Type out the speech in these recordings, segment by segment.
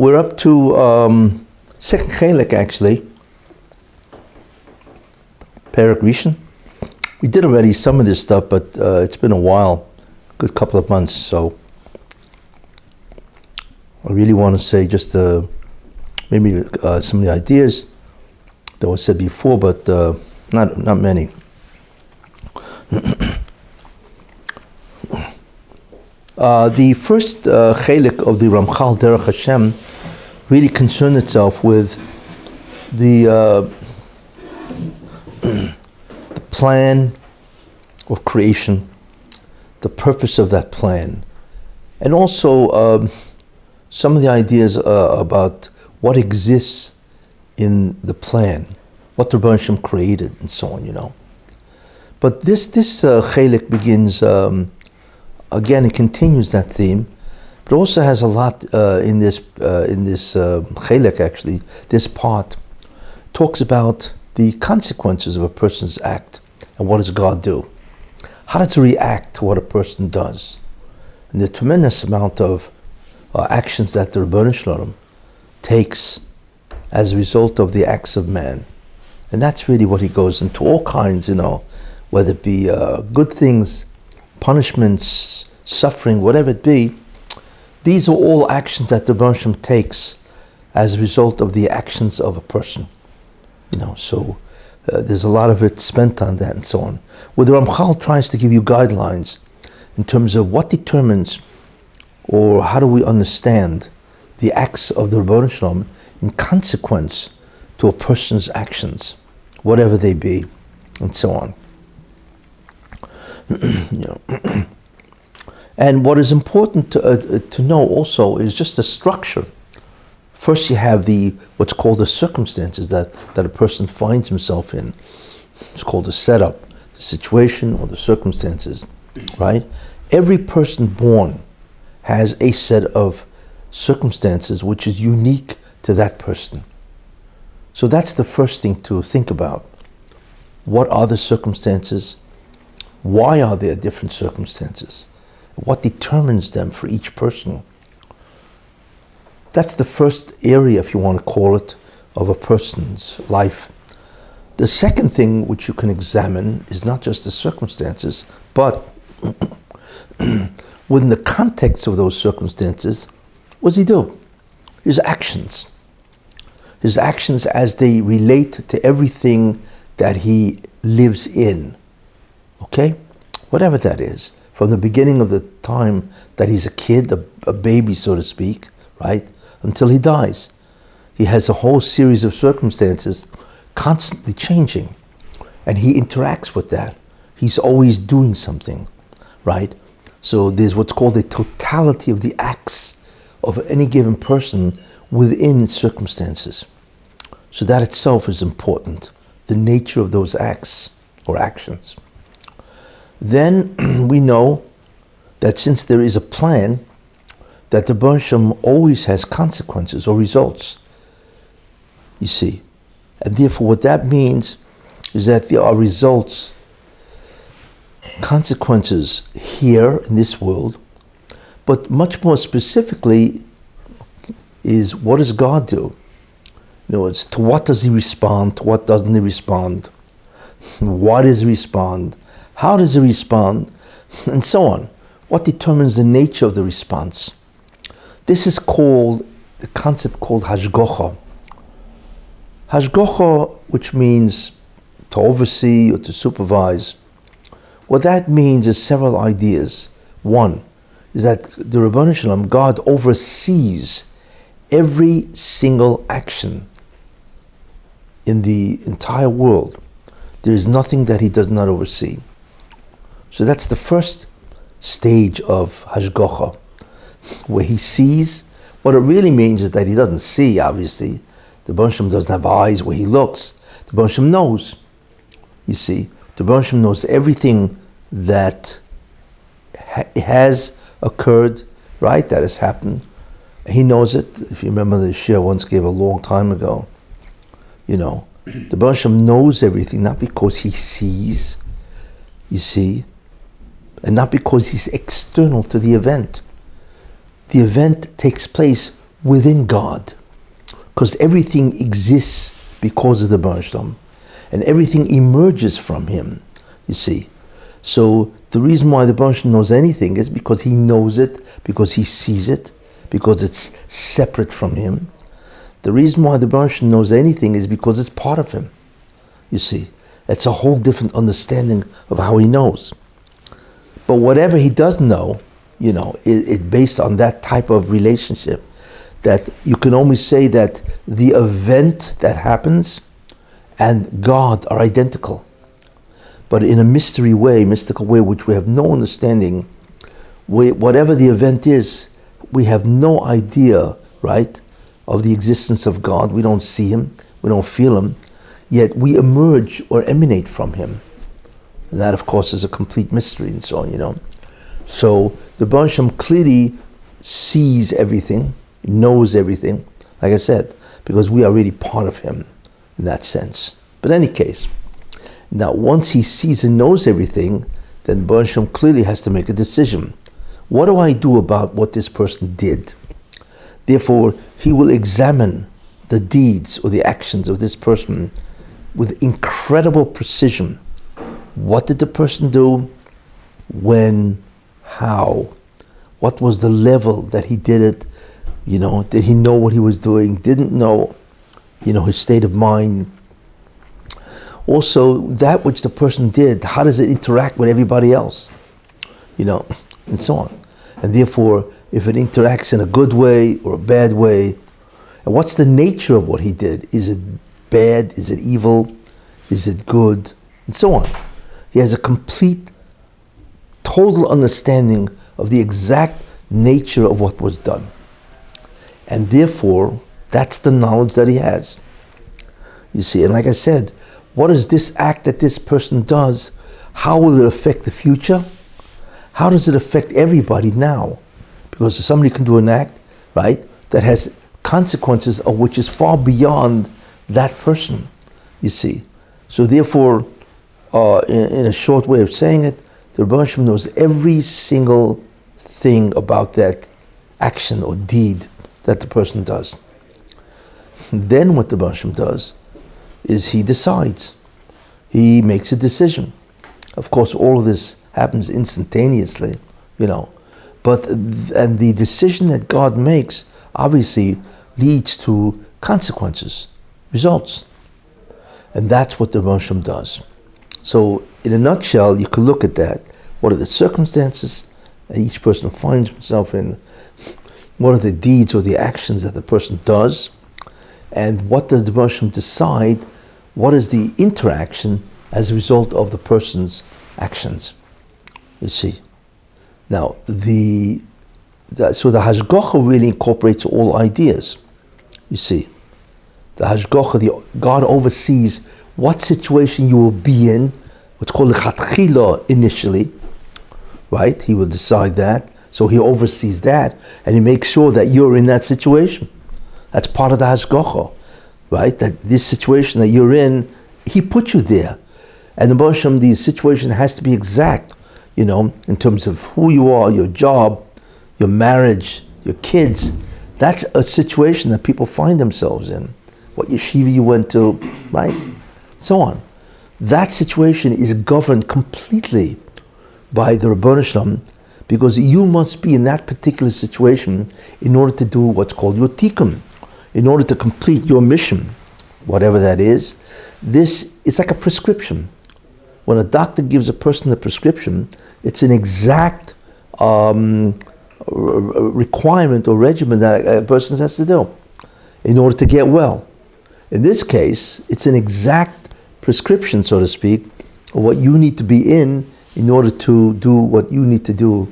We're up to second Chelek, actually. Perek Rishon. We did already some of this stuff, but it's been a while, good couple of months. So I really want to say just maybe some of the ideas that were said before, but not many. The first Chelek of the Ramchal Derech Hashem really concerned itself with the plan of creation, the purpose of that plan, and also some of the ideas about what exists in the plan, what the Rabbi Hashem created, and so on, But this Chelek begins, again, it continues that theme, but also has a lot in this Chelek, actually. This part talks about the consequences of a person's act and what does God do. How does he react to what a person does? And the tremendous amount of actions that the Rabbi Hashem takes as a result of the acts of man. And that's really what he goes into, all kinds, whether it be good things, punishments, suffering, whatever it be. These are all actions that the Rabbi Hashem takes as a result of the actions of a person. So there's a lot of it spent on that and so on. Where the Ramchal tries to give you guidelines in terms of what determines, or how do we understand the acts of the Rabbi Hashem in consequence to a person's actions, whatever they be, and so on. And what is important to know also is just the structure. First, you have what's called the circumstances that a person finds himself in. It's called the setup, the situation, or the circumstances, right? Every person born has a set of circumstances which is unique to that person. So that's the first thing to think about. What are the circumstances? Why are there different circumstances? What determines them for each person? That's the first area, if you want to call it, of a person's life. The second thing which you can examine is not just the circumstances, but within the context of those circumstances, what does he do? His actions. His actions as they relate to everything that he lives in. Okay? Whatever that is. From the beginning of the time that he's a kid, a baby, so to speak, right? Until he dies. He has a whole series of circumstances constantly changing. And he interacts with that. He's always doing something, right? So there's what's called a totality of the acts of any given person within circumstances. So that itself is important, the nature of those acts or actions. Then we know that since there is a plan, that the Rebbe Hashem always has consequences or results, you see. And therefore what that means is that there are results, consequences here in this world, but much more specifically is what does God do? It's to what does he respond, to what doesn't he respond, why does he respond, how does he respond, and so on. What determines the nature of the response? This is called, the concept called Hashgacha. Hashgacha, which means to oversee or to supervise, what that means is several ideas. One is that the Ribono Shel Olam, God oversees every single action in the entire world. There is nothing that he does not oversee. So that's the first stage of Hashgacha, where he sees. What it really means is that he doesn't see, obviously. The Rebbe Hashem doesn't have eyes where he looks. The Rebbe Hashem knows. You see, the Rebbe Hashem knows everything that has occurred, right, that has happened. He knows it. If you remember the shir once gave a long time ago, the Rebbe Hashem knows everything, not because he sees, you see, and not because he's external to the event. The event takes place within God, because everything exists because of the Baruch Shalom, and everything emerges from him, you see. So the reason why the Baruch Shalom knows anything is because he knows it, because he sees it, because it's separate from him. The reason why the Baruch Shalom knows anything is because it's part of him, you see. It's a whole different understanding of how he knows. But whatever he does know, it's based on that type of relationship, that you can only say that the event that happens and God are identical. But in a mystical way, which we have no understanding, whatever the event is, we have no idea, right, of the existence of God. We don't see him, we don't feel him, yet we emerge or emanate from him. And that, of course, is a complete mystery and so on, So the Baruch Shalom clearly sees everything, knows everything, like I said, because we are really part of him in that sense. But in any case, now once he sees and knows everything, then Baruch Shalom clearly has to make a decision. What do I do about what this person did? Therefore, he will examine the deeds or the actions of this person with incredible precision. What did the person do? When? How? What was the level that he did it? Did he know what he was doing? Didn't know? His state of mind. Also, that which the person did, how does it interact with everybody else? And so on. And therefore, if it interacts in a good way or a bad way, and what's the nature of what he did? Is it bad? Is it evil? Is it good? And so on. He has a complete, total understanding of the exact nature of what was done. And therefore, that's the knowledge that he has. You see, and like I said, what is this act that this person does? How will it affect the future? How does it affect everybody now? Because somebody can do an act, right, that has consequences of which is far beyond that person, you see. So therefore, in a short way of saying it, the Rebbe Hashem knows every single thing about that action or deed that the person does. And then what the Rebbe Hashem does is he decides. He makes a decision. Of course, all of this happens instantaneously, but the decision that God makes obviously leads to consequences, results. And that's what the Rebbe Hashem does. So in a nutshell, you can look at that. What are the circumstances that each person finds himself in? What are the deeds or the actions that the person does? And what does the Rebbe Hashem decide? What is the interaction as a result of the person's actions? You see. Now, so the Hashgacha really incorporates all ideas. You see. The Hashgacha, God oversees what situation you will be in, what's called the Chatchila initially, right? He will decide that. So he oversees that, and he makes sure that you're in that situation. That's part of the Hashgacha, right? That this situation that you're in, he put you there. And the Baruch Hashem, the situation has to be exact, in terms of who you are, your job, your marriage, your kids. That's a situation that people find themselves in. What yeshiva you went to, right? So on. That situation is governed completely by the Rebbe Hashem, because you must be in that particular situation in order to do what's called your tikkun, in order to complete your mission, whatever that is. This is like a prescription. When a doctor gives a person a prescription, it's an exact requirement or regimen that a person has to do in order to get well. In this case, it's an exact prescription, so to speak, of what you need to be in order to do what you need to do,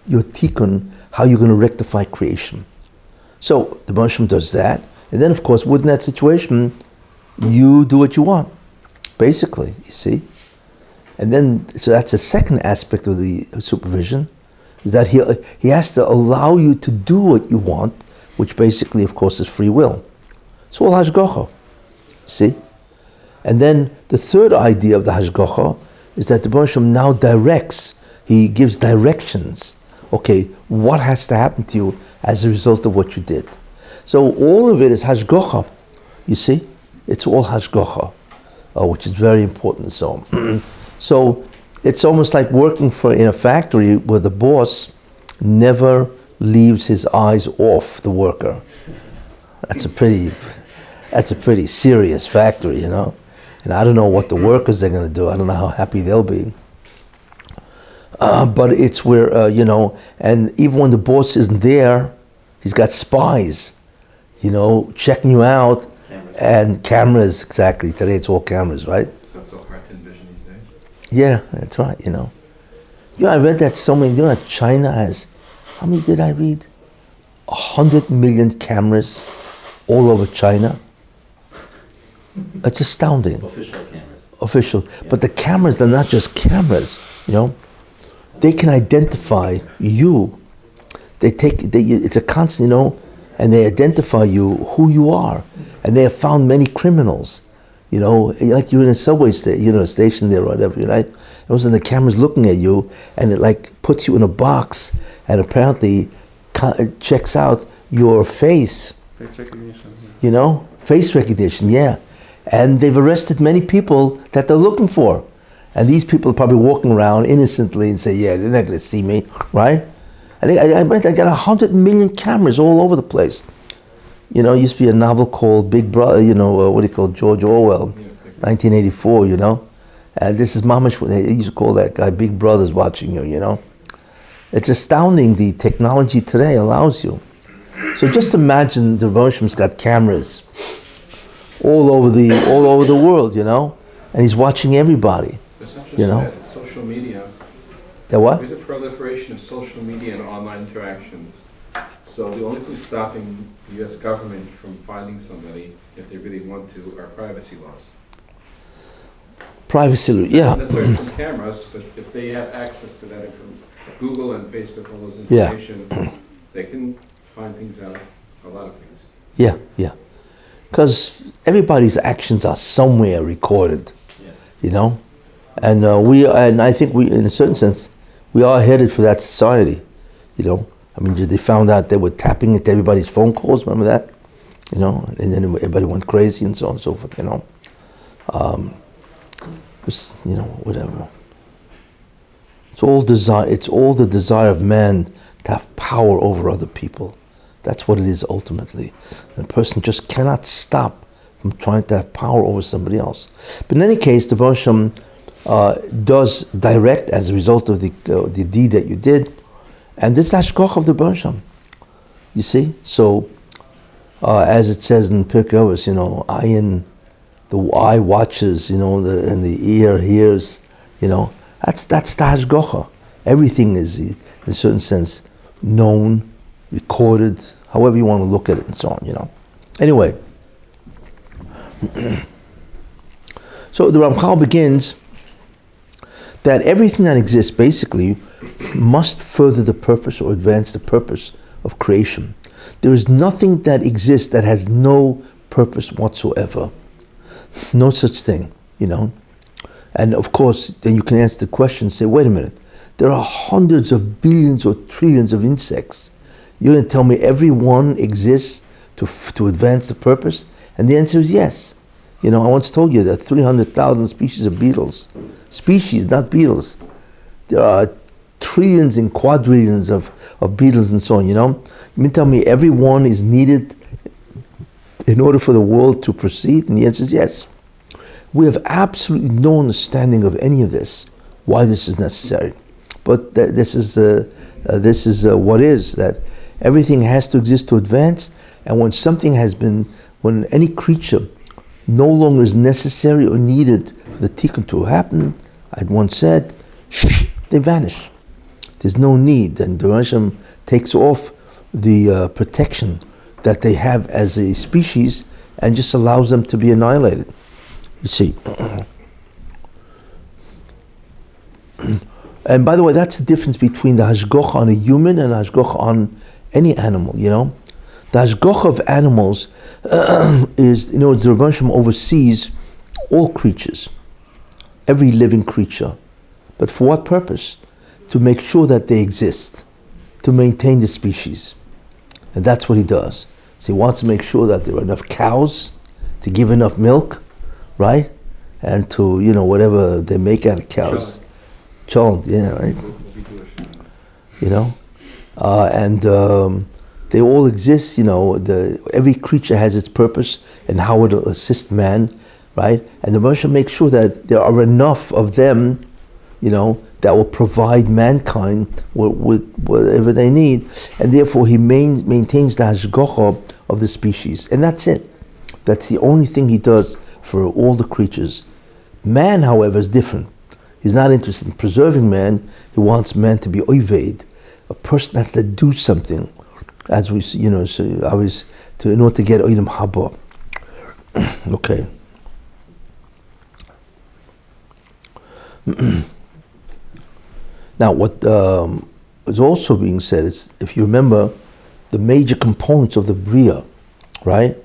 your tikkun, how you're going to rectify creation. So the Baruch Hashem does that, and then of course within that situation, you do what you want, basically, you see. And then, so that's the second aspect of the supervision, is that he has to allow you to do what you want, which basically, of course, is free will. It's all Hashgacha, see? And then the third idea of the Hashgacha is that the Baruch Hashem now directs, he gives directions. Okay, what has to happen to you as a result of what you did? So all of it is Hashgacha, you see? It's all Hashgacha, which is very important. So, so it's almost like working in a factory where the boss never leaves his eyes off the worker. That's a pretty serious factory, you know? And I don't know what the workers are going to do. I don't know how happy they'll be. But it's where, and even when the boss isn't there, he's got spies, checking you out. Cameras. And cameras, exactly. Today it's all cameras, right? It's not so hard to envision these days. Yeah, that's right, I read that so many, that China has, how many did I read? 100 million cameras all over China. It's astounding. Official cameras. Official. Yeah. But the cameras are not just cameras, They can identify you. It's a constant, and they identify you, who you are. And they have found many criminals, like you're in a subway station there or whatever, right? And the camera's looking at you, and it like puts you in a box, and apparently it checks out your face. Face recognition. Face recognition, yeah. And they've arrested many people that they're looking for. And these people are probably walking around innocently and say, yeah, they're not going to see me, right? I got 100 million cameras all over the place. Used to be a novel called Big Brother, George Orwell, 1984, And this is mamash, they used to call that guy Big Brother's watching you, It's astounding the technology today allows you. So just imagine the Derech Hashem's got cameras all over the world, and he's watching everybody. It's not just that, it's social media. The what? There's a proliferation of social media and online interactions. So the only thing stopping the U.S. government from finding somebody, if they really want to, are privacy laws. Privacy laws, yeah. Not necessarily from cameras, but if they have access to that from Google and Facebook, all those information, they can find things out, a lot of things. Yeah. Because everybody's actions are somewhere recorded, And I think we, in a certain sense, we are headed for that society, they found out they were tapping into everybody's phone calls, remember that? And then everybody went crazy and so on and so forth, whatever. It's all the desire of man to have power over other people. That's what it is ultimately. And a person just cannot stop from trying to have power over somebody else. But in any case, the Derech Hashem does direct as a result of the deed that you did. And this is Hashgacha of the Derech Hashem. You see? So, as it says in Pirkei Avos, the eye watches, and the ear hears, that's the Hashgacha. Everything is, in a certain sense, known, recorded, however you want to look at it and so on, Anyway. So the Ramchal begins that everything that exists basically must further the purpose or advance the purpose of creation. There is nothing that exists that has no purpose whatsoever. No such thing, And of course, then you can answer the question, say, wait a minute, there are hundreds of billions or trillions of insects. You're going to tell me every one exists to advance the purpose? And the answer is yes. I once told you that 300,000 species of beetles. Species, not beetles. There are trillions and quadrillions of beetles and so on, You mean tell me every one is needed in order for the world to proceed? And the answer is yes. We have absolutely no understanding of any of this, why this is necessary. But this is what is, that everything has to exist to advance, and when any creature no longer is necessary or needed for the tikkun to happen, I had once said, they vanish. There's no need, and Derech Hashem takes off the protection that they have as a species and just allows them to be annihilated. You see. And by the way, that's the difference between the Hashgacha on a human and the Hashgacha on any animal, The Hashgacha of animals is, the Derech Hashem oversees all creatures, every living creature. But for what purpose? To make sure that they exist, to maintain the species. And that's what he does. So he wants to make sure that there are enough cows to give enough milk, right? And to, whatever they make out of cows. Cholent, yeah, right? And they all exist, every creature has its purpose and how it will assist man, right? And the Moshe makes sure that there are enough of them, that will provide mankind with whatever they need, and therefore he maintains the Hashgacha of the species, and that's it. That's the only thing he does for all the creatures. Man, however, is different. He's not interested in preserving man. He wants man to be oived. A person has to do something, as we, in order to get oidim haba. Okay. Now, what is also being said is, if you remember, the major components of the Bria, right?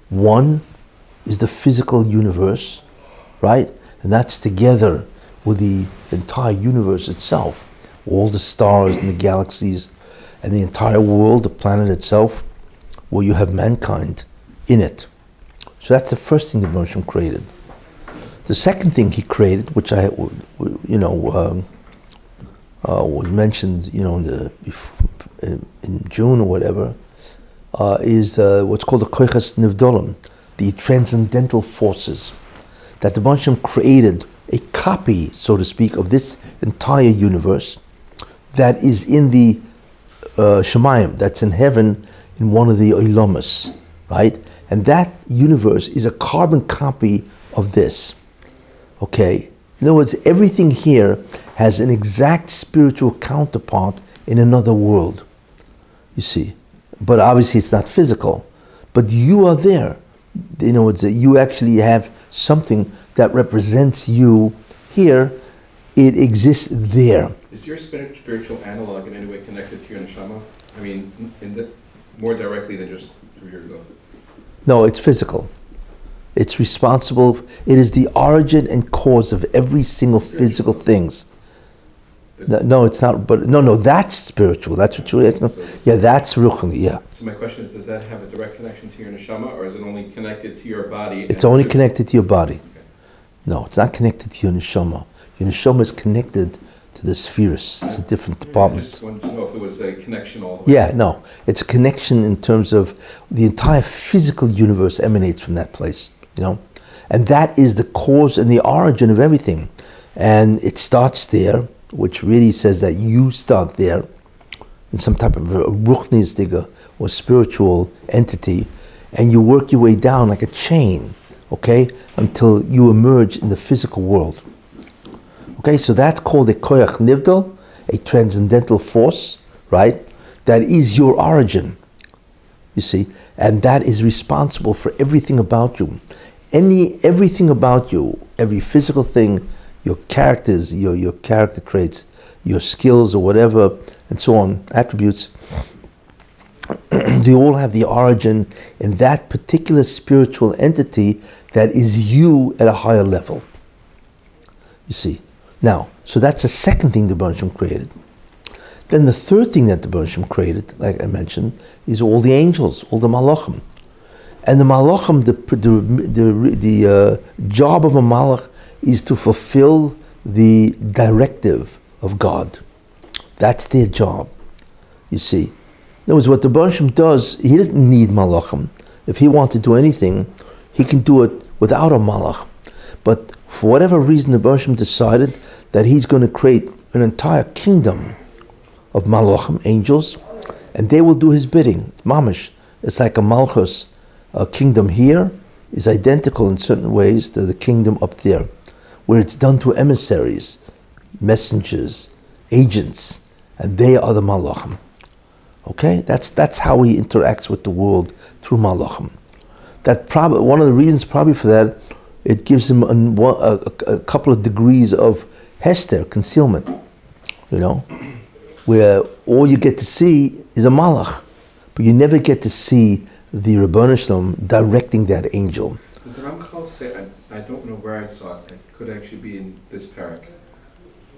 One is the physical universe, right? And that's together with the entire universe itself, all the stars and the galaxies and the entire world, the planet itself, where you have mankind in it. So that's the first thing the Moshe created. The second thing he created, which was mentioned, in June or whatever, is what's called the koiches nivdolim, the transcendental forces, that the Moshe created a copy, so to speak, of this entire universe that is in the Shemayim, that's in heaven, in one of the Olamas, right? And that universe is a carbon copy of this, okay? In other words, everything here has an exact spiritual counterpart in another world, you see. But obviously it's not physical, but you are there. In other words, you actually have something that represents you here. It exists there. Is your spiritual analog in any way connected to your neshama? I mean, more directly than just through your ego? No, it's physical. It's responsible. It is the origin and cause of every single physical things. No, it's not. But no, that's spiritual. That's what you're asking. Yeah, that's ruchni. Yeah. So my question is, does that have a direct connection to your neshama, or is it only connected to your body? It's only connected to your body. Okay. No, it's not connected to your neshama. Your neshama is connected to the spheres. It's a different department. I just wanted to know if it was a connection all the way. Yeah, no. It's a connection in terms of the entire physical universe emanates from that place, And that is the cause and the origin of everything. And it starts there, which really says that you start there in some type of a ruchnistige or spiritual entity, and you work your way down like a chain, okay, until you emerge in the physical world. Okay, so that's called a koyach nivdal, a transcendental force, right? That is your origin, you see, and that is responsible for everything about you. Everything about you, every physical thing, your characters, your character traits, your skills or whatever, and so on, attributes, they all have the origin in that particular spiritual entity that is you at a higher level. You see. Now, so that's the second thing the Bereshit created. Then the third thing that the Bereshit created, like I mentioned, is all the angels, all the malachim. And the malachim, the job of a malach is to fulfill the directive of God. That's their job, you see. In other words, what the Bereshit does, he doesn't need malachim. If he wants to do anything, he can do it without a malach. But for whatever reason, the Bereshit decided that he's going to create an entire kingdom of malachim, angels, and they will do his bidding. Mamish, it's like a malchus. A kingdom here is identical in certain ways to the kingdom up there, where it's done through emissaries, messengers, agents, and they are the malachim. Okay, that's how he interacts with the world, through malachim. That probably one of the reasons probably for that, it gives him a couple of degrees of hester, concealment, where all you get to see is a malach, but you never get to see the Ribono Shel Olam directing that angel. Does the Ramchal say, I don't know where I saw it, it could actually be in this parak,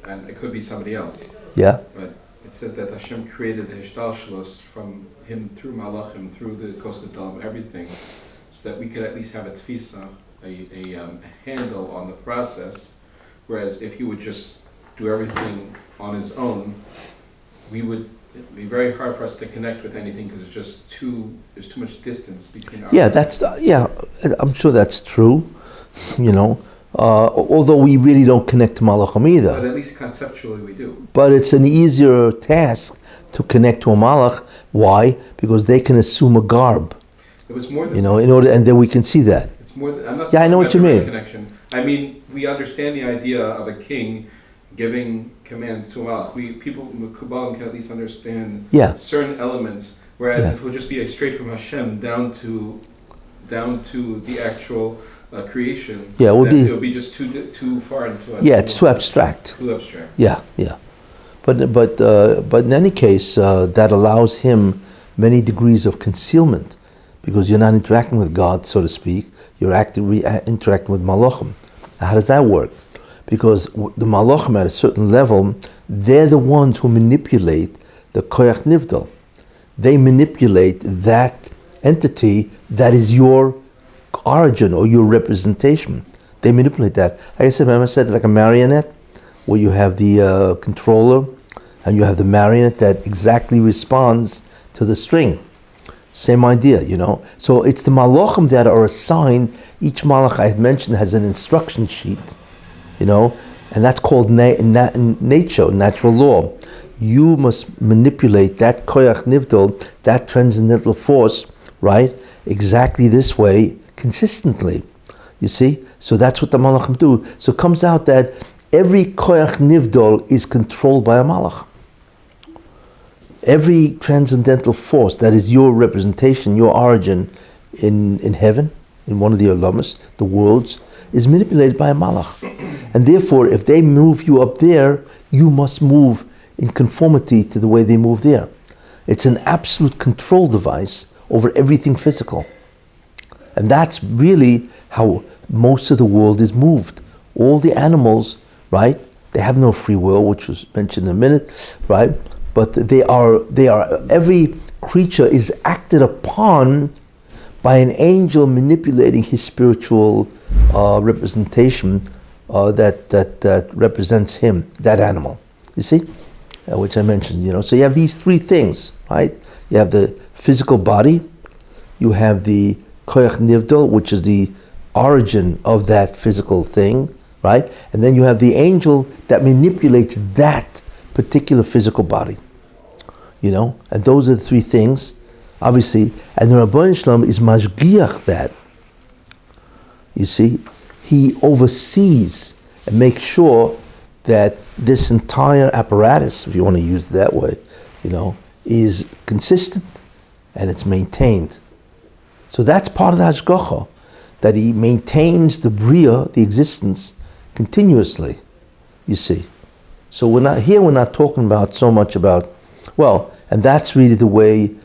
and it could be somebody else. Yeah. But it says that Hashem created the Hishtalshalos from him through Malachim, through the Kos Nedalim, everything, so that we could at least have a tfisa, a handle on the process. Whereas if he would just do everything on his own, it'd be very hard for us to connect with anything because there's too much distance between our... Yeah, I'm sure that's true, although we really don't connect to Malachim either. But at least conceptually we do. But it's an easier task to connect to a Malach. Why? Because they can assume a garb. It was more than in order, and then we can see that. It's more than, I'm not I know what you mean. Connection. I mean, we understand the idea of a king giving commands to a Malach. People in Kabbalah can at least understand certain elements, whereas if it would just be straight from Hashem down to the actual creation, it would be just too far into us. Yeah, it's too abstract. Too abstract. Yeah. But in any case, that allows him many degrees of concealment, because you're not interacting with God, so to speak. You're actively interacting with Malachim. How does that work? Because the Malachim at a certain level, they're the ones who manipulate the Koyach Nivdal. They manipulate that entity that is your origin or your representation. They manipulate that. Like I said, remember I said it's like a marionette, where you have the controller and you have the marionette that exactly responds to the string. Same idea, So it's the malachim that are assigned. Each malach I had mentioned has an instruction sheet, and that's called nature, natural law. You must manipulate that koyach nivdol, that transcendental force, right? Exactly this way, consistently. You see? So that's what the malachim do. So it comes out that every koyach nivdol is controlled by a malach. Every transcendental force that is your representation, your origin in heaven, in one of the olamas, the worlds, is manipulated by a malach. And therefore, if they move you up there, you must move in conformity to the way they move there. It's an absolute control device over everything physical. And that's really how most of the world is moved. All the animals, right, they have no free will, which was mentioned in a minute, right? But they are. Every creature is acted upon by an angel manipulating his spiritual representation that represents him, that animal. You see, which I mentioned. So you have these three things, right? You have the physical body, you have the koyach nivdal, which is the origin of that physical thing, right? And then you have the angel that manipulates that particular physical body, and those are the three things, obviously. And the Rabbi Shalom is mashgiach that. You see, he oversees and makes sure that this entire apparatus, if you want to use it that way, is consistent and it's maintained. So that's part of the Hashgacha, that he maintains the bria, the existence, continuously. You see. So we're not talking about so much about, and that's really the way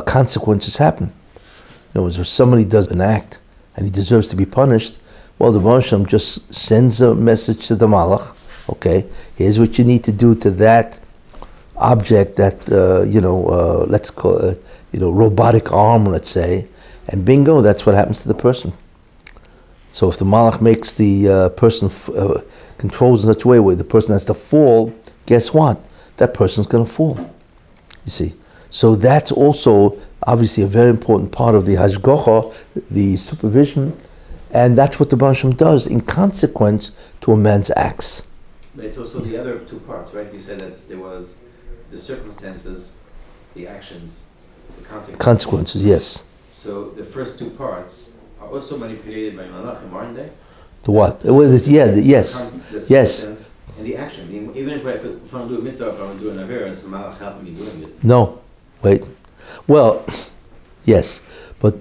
consequences happen. In other words, if somebody does an act and he deserves to be punished, the Moshe just sends a message to the Malach. Okay, here's what you need to do to that object, that let's call it, robotic arm, let's say, and bingo, that's what happens to the person. So if the Malach makes the person controls in such a way where the person has to fall, guess what? That person's going to fall. You see. So that's also obviously a very important part of the Hashgacha, the supervision, and that's what the Baruch Hashem does in consequence to a man's acts. But it's also the other two parts, right? You said that there was the circumstances, the actions, the consequences. Consequences, yes. So the first two parts are also manipulated by Malachim, aren't they? The what? Yes. And the action. Even if I want to do a mitzvah, if I want to do an avera, it's a malach helping me doing it. No, wait. Well, yes, but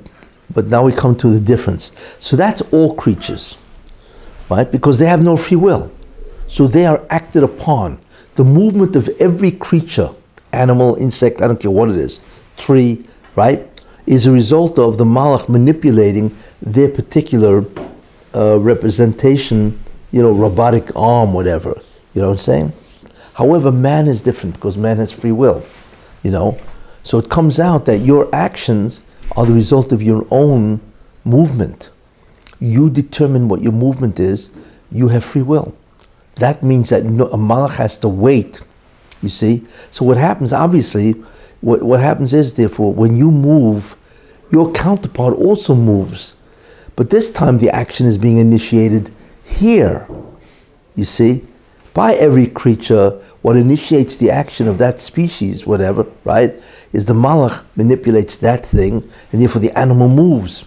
now we come to the difference. So that's all creatures, right? Because they have no free will. So they are acted upon. The movement of every creature, animal, insect, I don't care what it is, tree, right, is a result of the malach manipulating their particular representation, robotic arm, whatever. You know what I'm saying? However, man is different because man has free will, So it comes out that your actions are the result of your own movement. You determine what your movement is. You have free will. That means that a malach has to wait, you see. So what happens, obviously, what happens is, therefore, when you move, your counterpart also moves. But this time the action is being initiated here, you see. By every creature, what initiates the action of that species, whatever, right, is the malach manipulates that thing, and therefore the animal moves.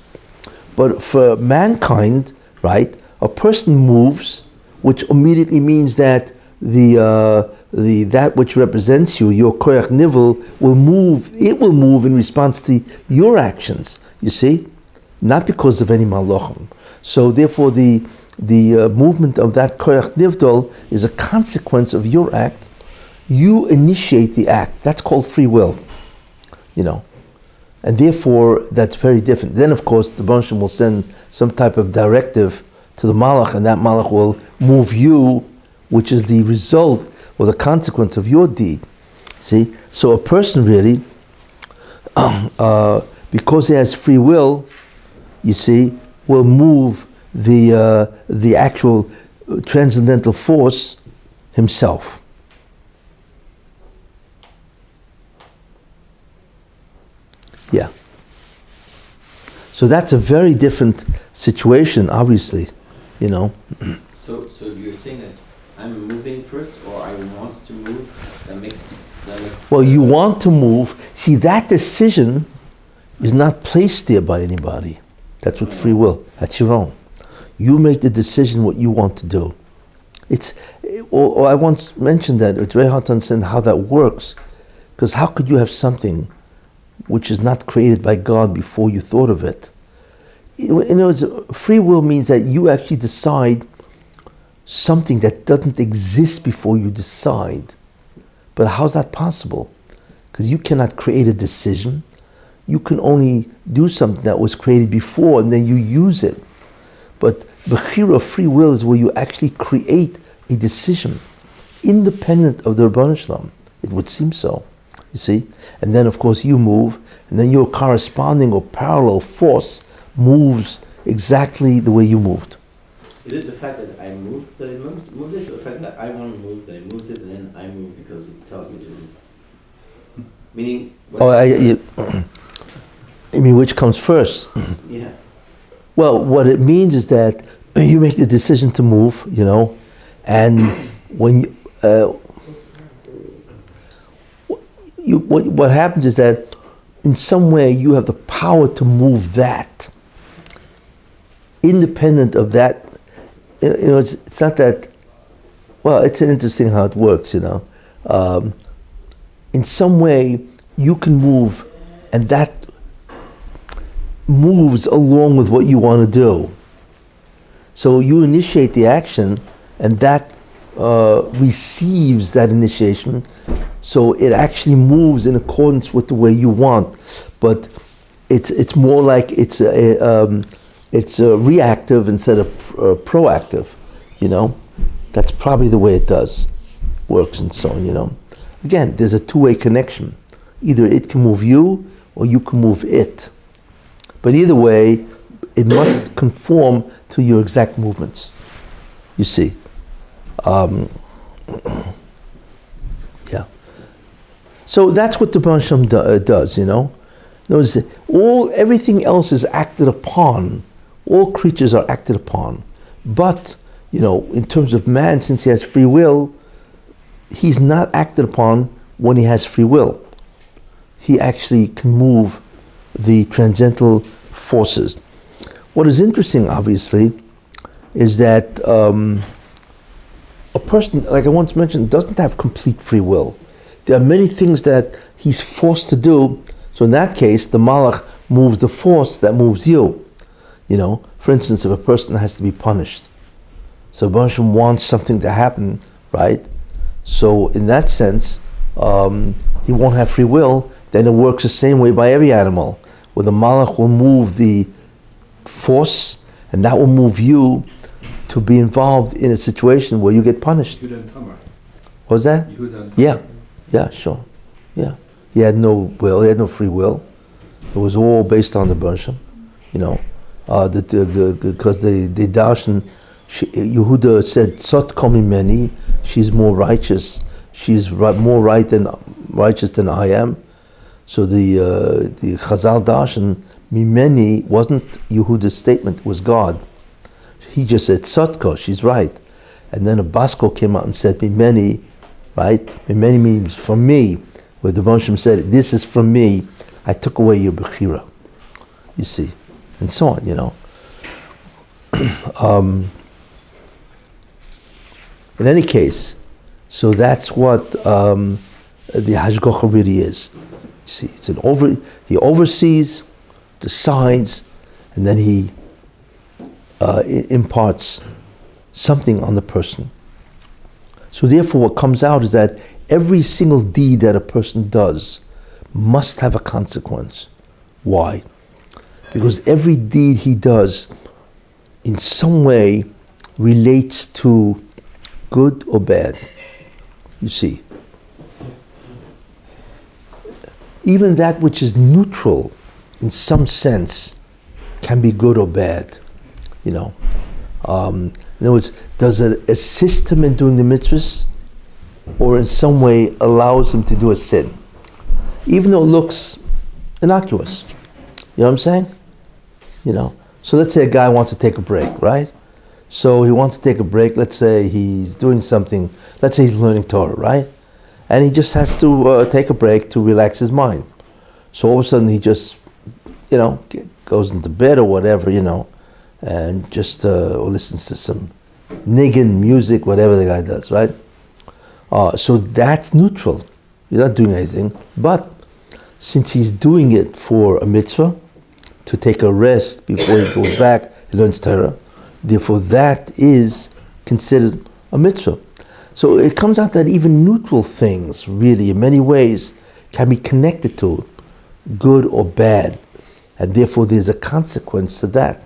But for mankind, right, a person moves, which immediately means that that which represents you, your koyach nivel, will move. It will move in response to your actions. You see, not because of any malachim. So therefore, the movement of that koyach nivdol is a consequence of your act. You initiate the act. That's called free will. And therefore, that's very different. Then, of course, the Banshim will send some type of directive to the malach, and that malach will move you, which is the result or the consequence of your deed. See? So a person really, because he has free will, you see, will move the actual transcendental force himself. Yeah. So that's a very different situation, obviously, So you're saying that I'm moving first, or I want to move? That makes. Well, you want to move. See, that decision is not placed there by anybody. That's what free will. That's your own. You make the decision what you want to do. Or I once mentioned that it's very hard to understand how that works, because how could you have something which is not created by God before you thought of it? In other words, free will means that you actually decide something that doesn't exist before you decide. But how's that possible? Because you cannot create a decision. You can only do something that was created before, and then you use it. But bechira, free will, is where you actually create a decision independent of the Rabban Shalom. It would seem so, you see. And then, of course, you move, and then your corresponding or parallel force moves exactly the way you moved. Is it the fact that I moved that it moves it, or the fact that I want to move that it moves it, and then I move because it tells me to move? Meaning... I mean, which comes first? Yeah. Well, what it means is that you make the decision to move, and when what happens is that in some way you have the power to move that. Independent of that, it's not that. Well, it's interesting how it works, In some way, you can move, and that moves along with what you want to do. So you initiate the action, and that receives that initiation. So it actually moves in accordance with the way you want. But it's more like it's reactive instead of proactive. That's probably the way it works, and so on. Again, there's a two-way connection. Either it can move you, or you can move it. But either way, it must conform to your exact movements. You see. Yeah. So that's what the Bansham does, Notice everything else is acted upon. All creatures are acted upon. But, in terms of man, since he has free will, he's not acted upon when he has free will. He actually can move the transcendental forces. What is interesting, obviously, is that a person, like I once mentioned, doesn't have complete free will. There are many things that he's forced to do. So in that case, the malach moves the force that moves you. For instance, if a person has to be punished, so Bansham wants something to happen, right? So in that sense, he won't have free will. Then it works the same way by every animal, where the malach will move the force, and that will move you to be involved in a situation where you get punished. What was that? Yeah, sure. Yeah. He had no will, he had no free will. It was all based on the Bershom, because the Darshan, Yehuda said, Sot mimeni, she's more righteous, she's more righteous than I am. So the Chazal Darshan, mimeni, wasn't Yehuda's statement, it was God. He just said, Sotko, she's right. And then a Basko came out and said, mimeni, right? Mimeni means from me, where the Bershom said, this is from me, I took away your Bechira, you see, and so on, In any case, so that's what the Hashgacha really is. You see, he oversees, decides, and then he imparts something on the person. So therefore what comes out is that every single deed that a person does must have a consequence. Why? Because every deed he does in some way relates to good or bad. You see. Even that which is neutral in some sense can be good or bad. In other words, does it assist him in doing the mitzvahs or in some way allows him to do a sin? Even though it looks innocuous. You know what I'm saying? So let's say a guy wants to take a break, right? So he wants to take a break. Let's say he's doing something. Let's say he's learning Torah, right? And he just has to take a break to relax his mind. So all of a sudden he just, goes into bed or whatever, and just listens to some niggin music, whatever the guy does, right? So that's neutral. You're not doing anything. But since he's doing it for a mitzvah, to take a rest before he goes back and learns Torah, therefore that is considered a mitzvah. So it comes out that even neutral things, really, in many ways, can be connected to good or bad. And therefore there's a consequence to that.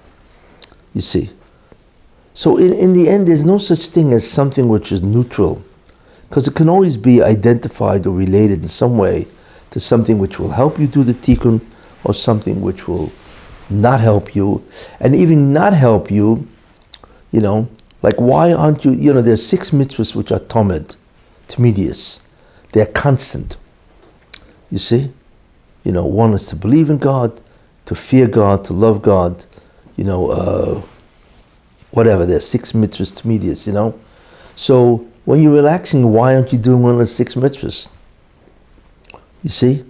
You see. So in the end, there's no such thing as something which is neutral. Because it can always be identified or related in some way to something which will help you do the tikkun or something which will not help you. And even not help you, like why aren't you, there's 6 mitzvahs which are tamidius. They're constant. You see? One is to believe in God, to fear God, to love God, whatever. There's 6 mitzvahs tamidius, So when you're relaxing, why aren't you doing one of the 6 mitzvahs? You see?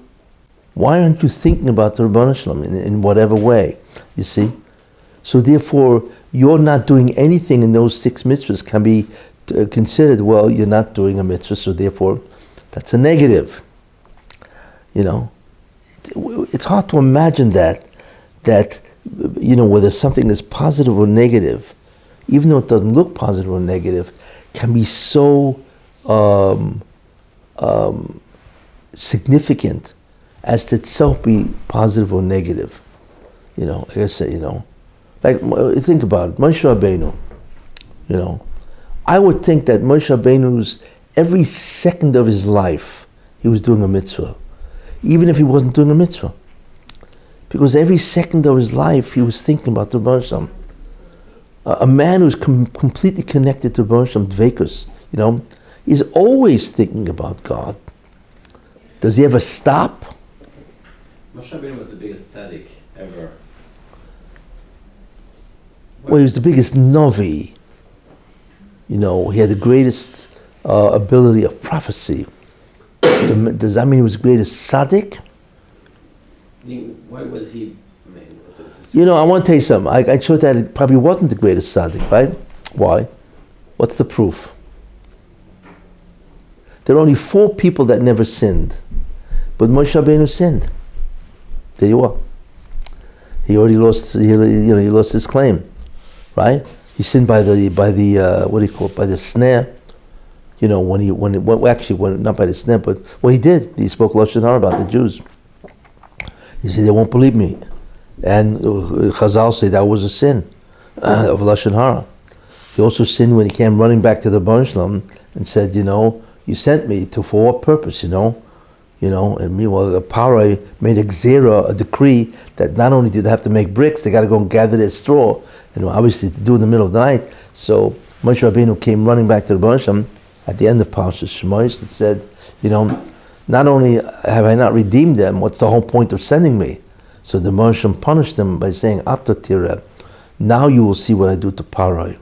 Why aren't you thinking about the Rabbi Shalom in whatever way? You see? So therefore, you're not doing anything in those 6 mitzvahs can be considered, well, you're not doing a mitzvah, so therefore, that's a negative. It's hard to imagine that whether something is positive or negative, even though it doesn't look positive or negative, can be so significant as to itself be positive or negative. Like I say, like think about it, Moshe Rabbeinu, I would think that Moshe Rabbeinu's every second of his life, he was doing a mitzvah, even if he wasn't doing a mitzvah. Because every second of his life, he was thinking about the Rebbe Shalom. A man who's completely connected to Rebbe Shalom, Dveikus, is always thinking about God. Does he ever stop? Moshe Rabbeinu was the biggest tzaddik ever. Well, he was the biggest Navi. He had the greatest ability of prophecy. Does that mean he was the greatest tzaddik? Why was he? I want to tell you something. I showed that it probably wasn't the greatest tzaddik, right? Why? What's the proof? There are only 4 people that never sinned, but Moshe Rabbeinu sinned. There you are. He already lost. He lost his claim, right? He sinned by the what do you call it? By the snare. Not by the snare, but he did. He spoke lashon hara about the Jews. He said they won't believe me, and Chazal say that was a sin of lashon hara. He also sinned when he came running back to the Rebbe Shalom and said, you sent me to for what purpose, and meanwhile the Parai made a gzera, a decree, that not only did they have to make bricks, they got to go and gather their straw, obviously to do in the middle of the night. So Moshe Rabbeinu came running back to the Rebbe Hashem at the end of Parshas Shemos and said, not only have I not redeemed them, what's the whole point of sending me? So the Rebbe Hashem punished them by saying, Ato tireh, now you will see what I do to Parai.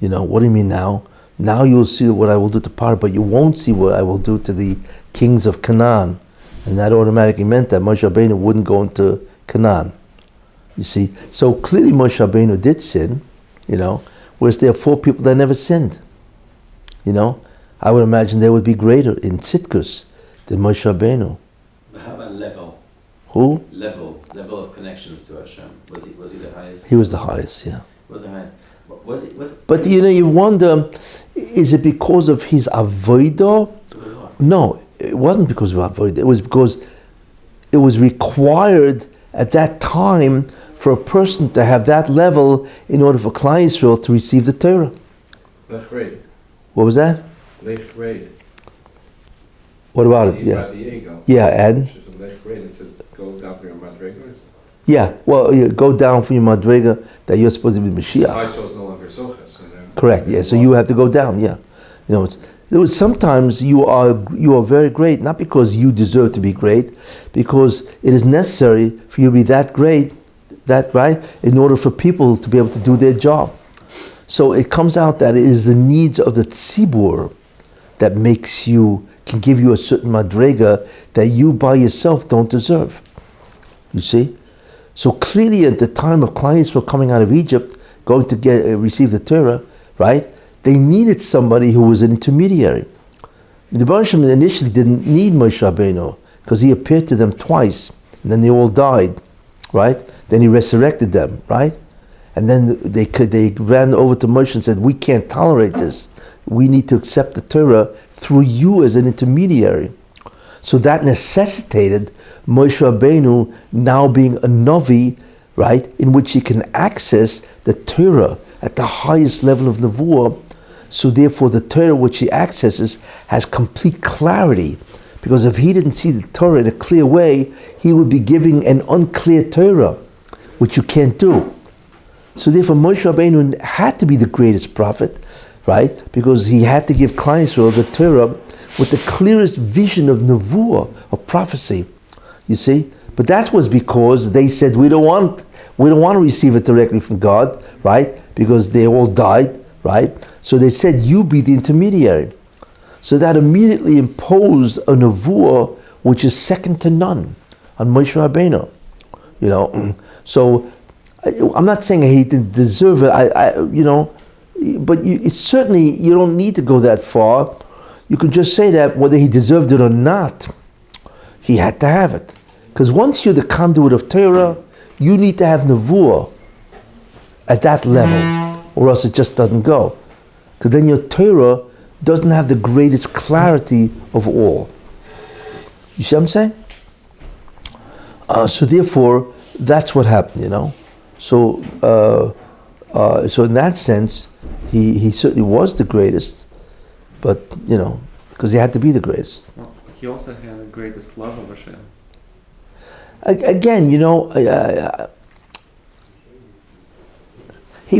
What do you mean now? Now you will see what I will do to Parai, but you won't see what I will do to the kings of Canaan. And that automatically meant that Moshe Rabbeinu wouldn't go into Canaan. You see? So clearly Moshe Rabbeinu did sin, whereas there are 4 people that never sinned. I would imagine they would be greater in Tzidkus than Moshe Rabbeinu. But how about level? Who? Level of connections to Hashem. Was he the highest? He was the highest, yeah. Was the highest. But you wonder, is it because of his avodah? No, it wasn't because of avodah. It was because it was required at that time for a person to have that level in order for Klal Yisrael to receive the Torah. That's great. What was that? Lech grade. What about it? Yeah. Yeah, and? Lech grade. It says go down for your madrega. Yeah, well, you go down from your madrega that you're supposed to be Mashiach. Is no longer sochas. Correct. Yeah. So you have to go down. Yeah. Sometimes you are very great, not because you deserve to be great, because it is necessary for you to be that great, in order for people to be able to do their job. So it comes out that it is the needs of the tzibur that can give you a certain madrega that you by yourself don't deserve. You see? So clearly at the time of Klal Yisrael coming out of Egypt, going to receive the Torah, right? They needed somebody who was an intermediary. The Rebbe Hashem initially didn't need Moshe Rabbeinu because he appeared to them twice, and then they all died, right? Then he resurrected them, right? And then they ran over to Moshe and said, "We can't tolerate this. We need to accept the Torah through you as an intermediary." So that necessitated Moshe Rabbeinu now being a Navi, right, in which he can access the Torah at the highest level of Nevuah. So therefore the Torah which he accesses has complete clarity. Because if he didn't see the Torah in a clear way, he would be giving an unclear Torah, which you can't do. So therefore Moshe Rabbeinu had to be the greatest prophet, right, because he had to give Klal Yisrael the Torah with the clearest vision of Nevuah, of prophecy, you see? But that was because they said, we don't want to receive it directly from God, right? Because they all died, right? So they said, you be the intermediary. So that immediately imposed a Nevuah which is second to none on Moshe Rabbeinu, So I'm not saying he didn't deserve it, but it's certainly, you don't need to go that far. You could just say that whether he deserved it or not, he had to have it. Because once you're the conduit of Torah, you need to have Nevuah at that level, or else it just doesn't go. Because then your Torah doesn't have the greatest clarity of all. You see what I'm saying? So therefore, that's what happened, So in that sense, he certainly was the greatest, but, because he had to be the greatest. Well, he also had the greatest love of Hashem. Again, he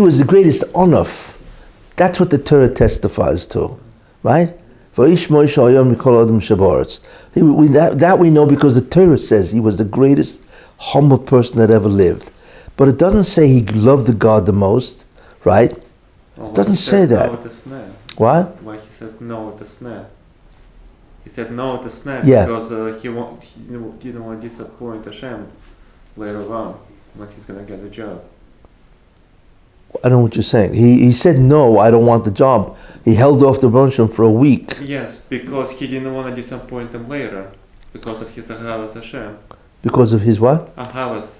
was the greatest onuf. That's what the Torah testifies to, right? That we know because the Torah says he was the greatest humble person that ever lived. But it doesn't say he loved the God the most, right? Well, it doesn't say that. No, it's not. What? Why he says no, it's not. He said no, it's not because he didn't want to disappoint Hashem later on when he's going to get the job. I don't know what you're saying. He said no, I don't want the job. He held off the Rebbe for a week. Yes, because he didn't want to disappoint him later because of his Ahavas Hashem. Because of his what? Ahavas,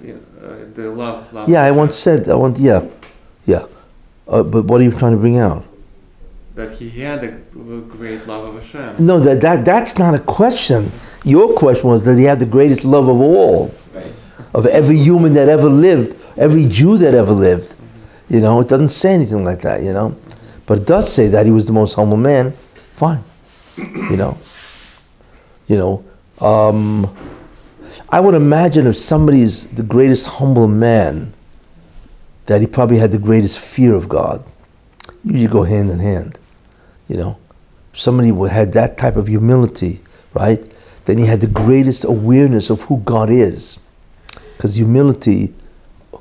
the love. Yeah, I once said, yeah. But what are you trying to bring out? That he had a great love of Hashem. No, that's not a question. Your question was that he had the greatest love of all. Right. Of every human that ever lived, every Jew that ever lived. Mm-hmm. It doesn't say anything like that, But it does say that he was the most humble man. Fine. You know. I would imagine if somebody is the greatest humble man, that he probably had the greatest fear of God. Usually go hand in hand, you know. Somebody who had that type of humility, right? Then he had the greatest awareness of who God is. Because humility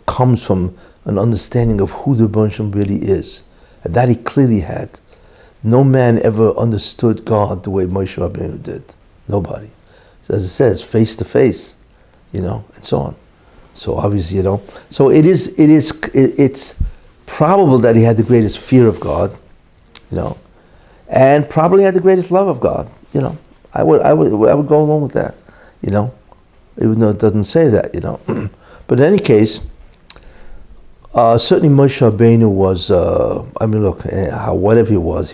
comes from an understanding of who the Rebbe Shem really is. And that he clearly had. No man ever understood God the way Moshe Rabbeinu did. Nobody. So as it says, face to face, you know, and so on. So obviously, you know, so it's probable that he had the greatest fear of God, you know, and probably had the greatest love of God, you know. I would go along with that, you know, even though it doesn't say that, you know. But in any case, certainly Moshe Rabbeinu was, whatever he was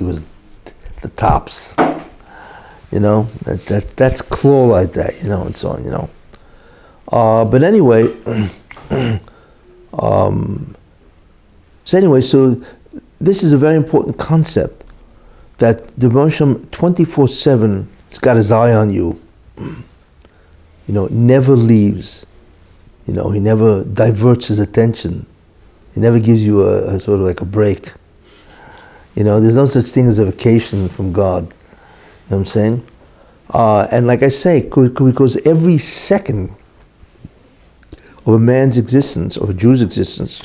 the tops, you know. That's claw like that, you know, and so on, you know. But anyway, so this is a very important concept, that the Rebbe Shem 24/7 has got his eye on you. You know, never leaves. You know, he never diverts his attention. He never gives you a sort of like a break. You know, there's no such thing as a vacation from God. You know what I'm saying? And like I say, because every second of a man's existence, of a Jew's existence,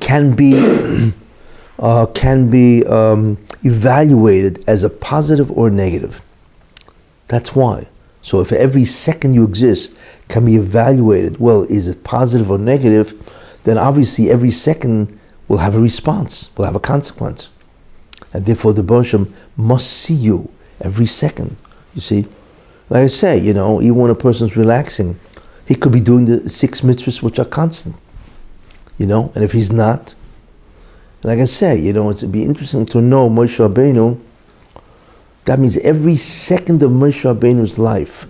can be evaluated as a positive or negative. That's why. So if every second you exist can be evaluated, well, is it positive or negative, then obviously every second will have a response, will have a consequence. And therefore the Rebbe Shem must see you every second, you see. Like I say, you know, even when a person's relaxing, he could be doing the 6 mitzvahs which are constant, you know, and if he's not, like I say, you know, it'd be interesting to know Moshe Rabbeinu. That means every second of Moshe Rabbeinu's life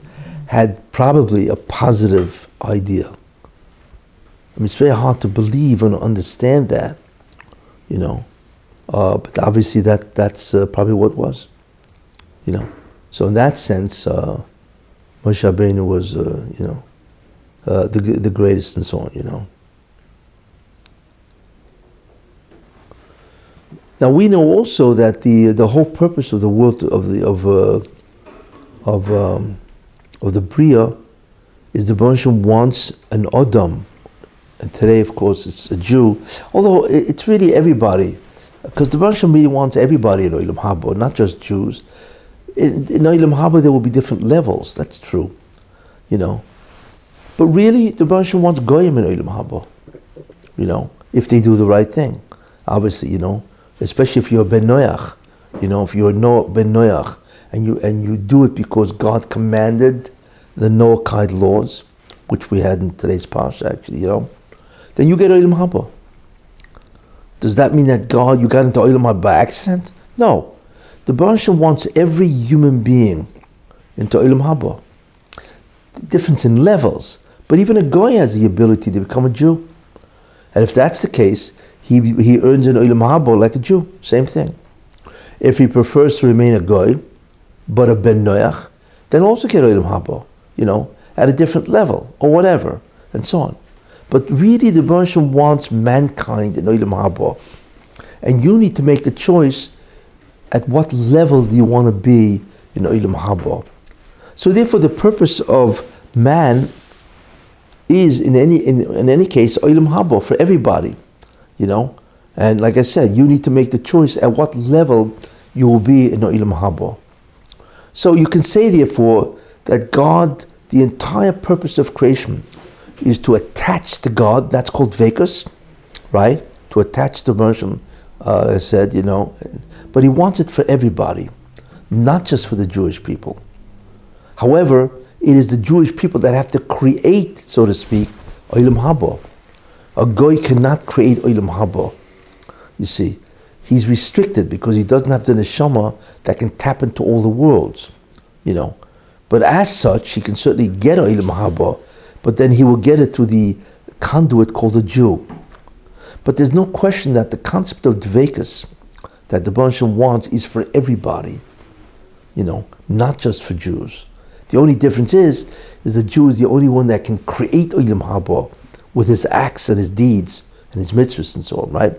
had probably a positive idea. I mean, it's very hard to believe and understand that, you know, but obviously that's probably what it was, you know. So in that sense, Moshe Rabbeinu was, you know, the greatest and so on, you know. Now we know also that the whole purpose of the world of the Bria is the Rebbe Shem wants an Adam, and today of course it's a Jew, although it's really everybody, because the Rebbe Shem really wants everybody in Olam Haba, not just Jews. In Olam Haba there will be different levels, that's true, you know. But really the Rebbe Shem wants Goyim in Olam Haba, you know, if they do the right thing, obviously, you know. Especially if you're Ben Noach, you know, if you're Ben Noach, and you do it because God commanded the Noachide laws, which we had in today's parsha actually, you know, then you get Olam Haba. Does that mean that you got into Olam Haba by accident? No. The Rebbe Shem wants every human being into Olam Haba. The difference in levels, but even a Goy has the ability to become a Jew. And if that's the case, he earns an Olam Haba like a Jew, same thing. If he prefers to remain a Goy, but a Ben Noach, then also get Olam Haba, you know, at a different level, or whatever, and so on. But really the Rebbe Shem wants mankind in Olam Haba, and you need to make the choice at what level do you want to be in Olam Haba. So therefore the purpose of man is in any case Olam Haba for everybody. You know, and like I said, you need to make the choice at what level you will be in Olam Haba. So you can say, therefore, that God, the entire purpose of creation, is to attach to God. That's called Vekas, right? To attach to Rebbe Shem, I said, you know. But He wants it for everybody, not just for the Jewish people. However, it is the Jewish people that have to create, so to speak, Olam Haba. A Goy cannot create Olam Haba. You see, he's restricted because he doesn't have the neshama that can tap into all the worlds, you know. But as such, he can certainly get Olam Haba, but then he will get it through the conduit called a Jew. But there's no question that the concept of Dveikus, that the Baruch Hashem wants is for everybody, not just for Jews. The only difference is the Jew is the only one that can create Olam Haba with his acts and his deeds and his mitzvahs and so on, right?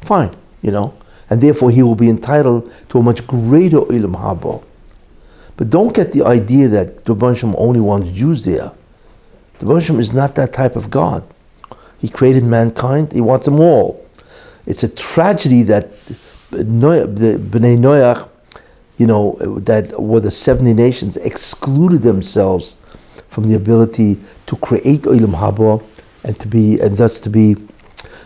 Fine, and therefore he will be entitled to a much greater Olam Haba. But don't get the idea that the Baruch Hashem only wants Jews there. The Baruch Hashem is not that type of God. He created mankind, he wants them all. It's a tragedy that the Bnei Noach, that were the 70 nations, excluded themselves from the ability to create Olam Haba and thus to be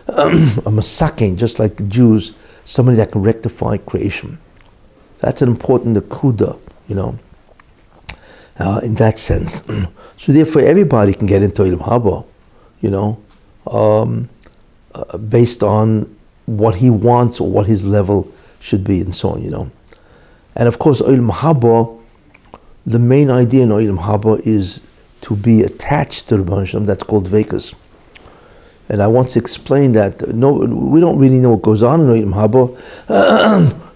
a masakin, just like the Jews, somebody that can rectify creation. That's an important nakuda, in that sense. So therefore everybody can get into Olam Haba, based on what he wants or what his level should be and so on, And of course Olam Haba, the main idea in Olam Haba is to be attached to the Baruch Hashem. That's called Vekas. And I once explained that we don't really know what goes on in Olam Haba,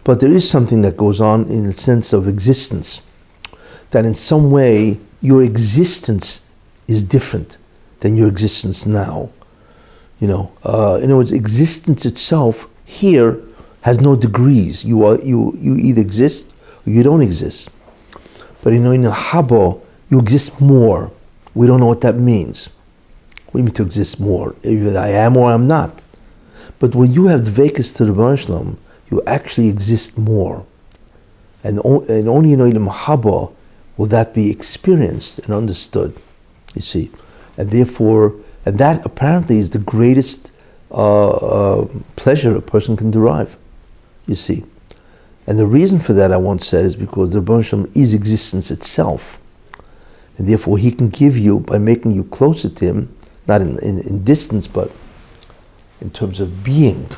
but there is something that goes on in the sense of existence. That in some way your existence is different than your existence now. In other words, existence itself here has no degrees. You either exist or you don't exist. But in a Haba, you exist more. We don't know what that means. What do you mean to exist more? Either I am or I'm not. But when you have dvekas to the Baruch Hashem, you actually exist more. And only in Olam Haba will that be experienced and understood, you see. And therefore, and that apparently is the greatest pleasure a person can derive, you see. And the reason for that, I once said, is because the Baruch Hashem is existence itself. And therefore he can give you, by making you closer to him, not in distance, but in terms of being,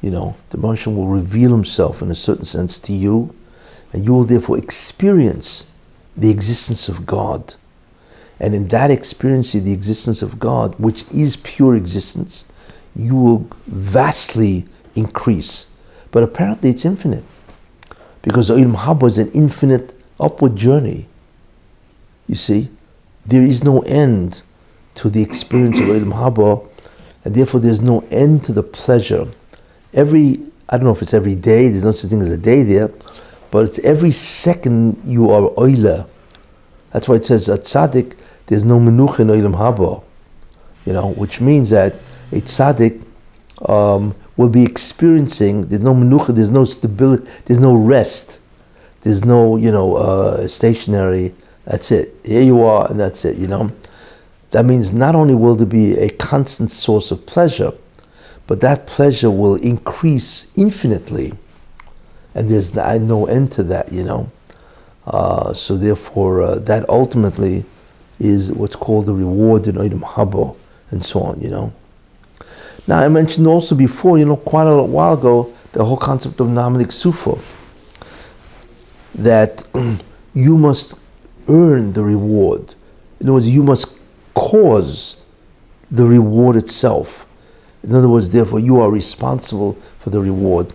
the Baruch Hashem will reveal himself in a certain sense to you, and you will therefore experience the existence of God. And in that experience of the existence of God, which is pure existence, you will vastly increase. But apparently it's infinite. Because Olam Haba is an infinite upward journey. You see, there is no end to the experience of Olam Haba, and therefore there's no end to the pleasure. I don't know if it's every day, there's no such thing as a day there, but it's every second you are oila. That's why it says at tzaddik, there's no menucha in Olam Haba, which means that a tzaddik will be experiencing, there's no menucha, there's no stability, there's no rest, there's no, stationary, that's it. Here you are, and that's it, That means not only will there be a constant source of pleasure, but that pleasure will increase infinitely. And there's no end to that, So therefore, that ultimately is what's called the reward in Olam Haba, and so on, Now I mentioned also before, quite a while ago, the whole concept of Namanik Sufa. That you must earn the reward. In other words, you must cause the reward itself. In other words, therefore, you are responsible for the reward.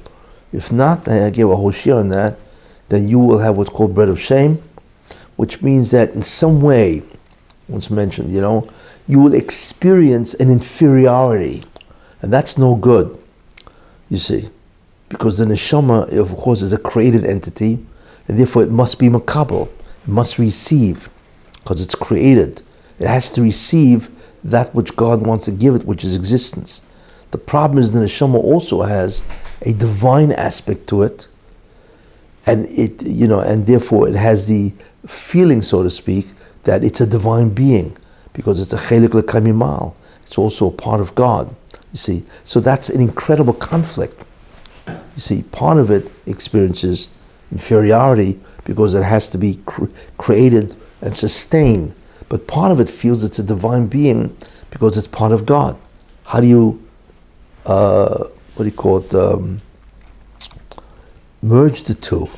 If not, I gave a whole share on that, then you will have what's called bread of shame, which means that in some way, once mentioned, you will experience an inferiority. And that's no good, you see. Because the neshama, of course, is a created entity, and therefore it must be makabel. It must receive, because it's created. It has to receive that which God wants to give it, which is existence. The problem is the neshama also has a divine aspect to it, and and therefore it has the feeling, so to speak, that it's a divine being, because it's a chelik lekamimal. It's also a part of God, you see. So that's an incredible conflict. You see, part of it experiences inferiority because it has to be created and sustained. But part of it feels it's a divine being because it's part of God. How do you, merge the two?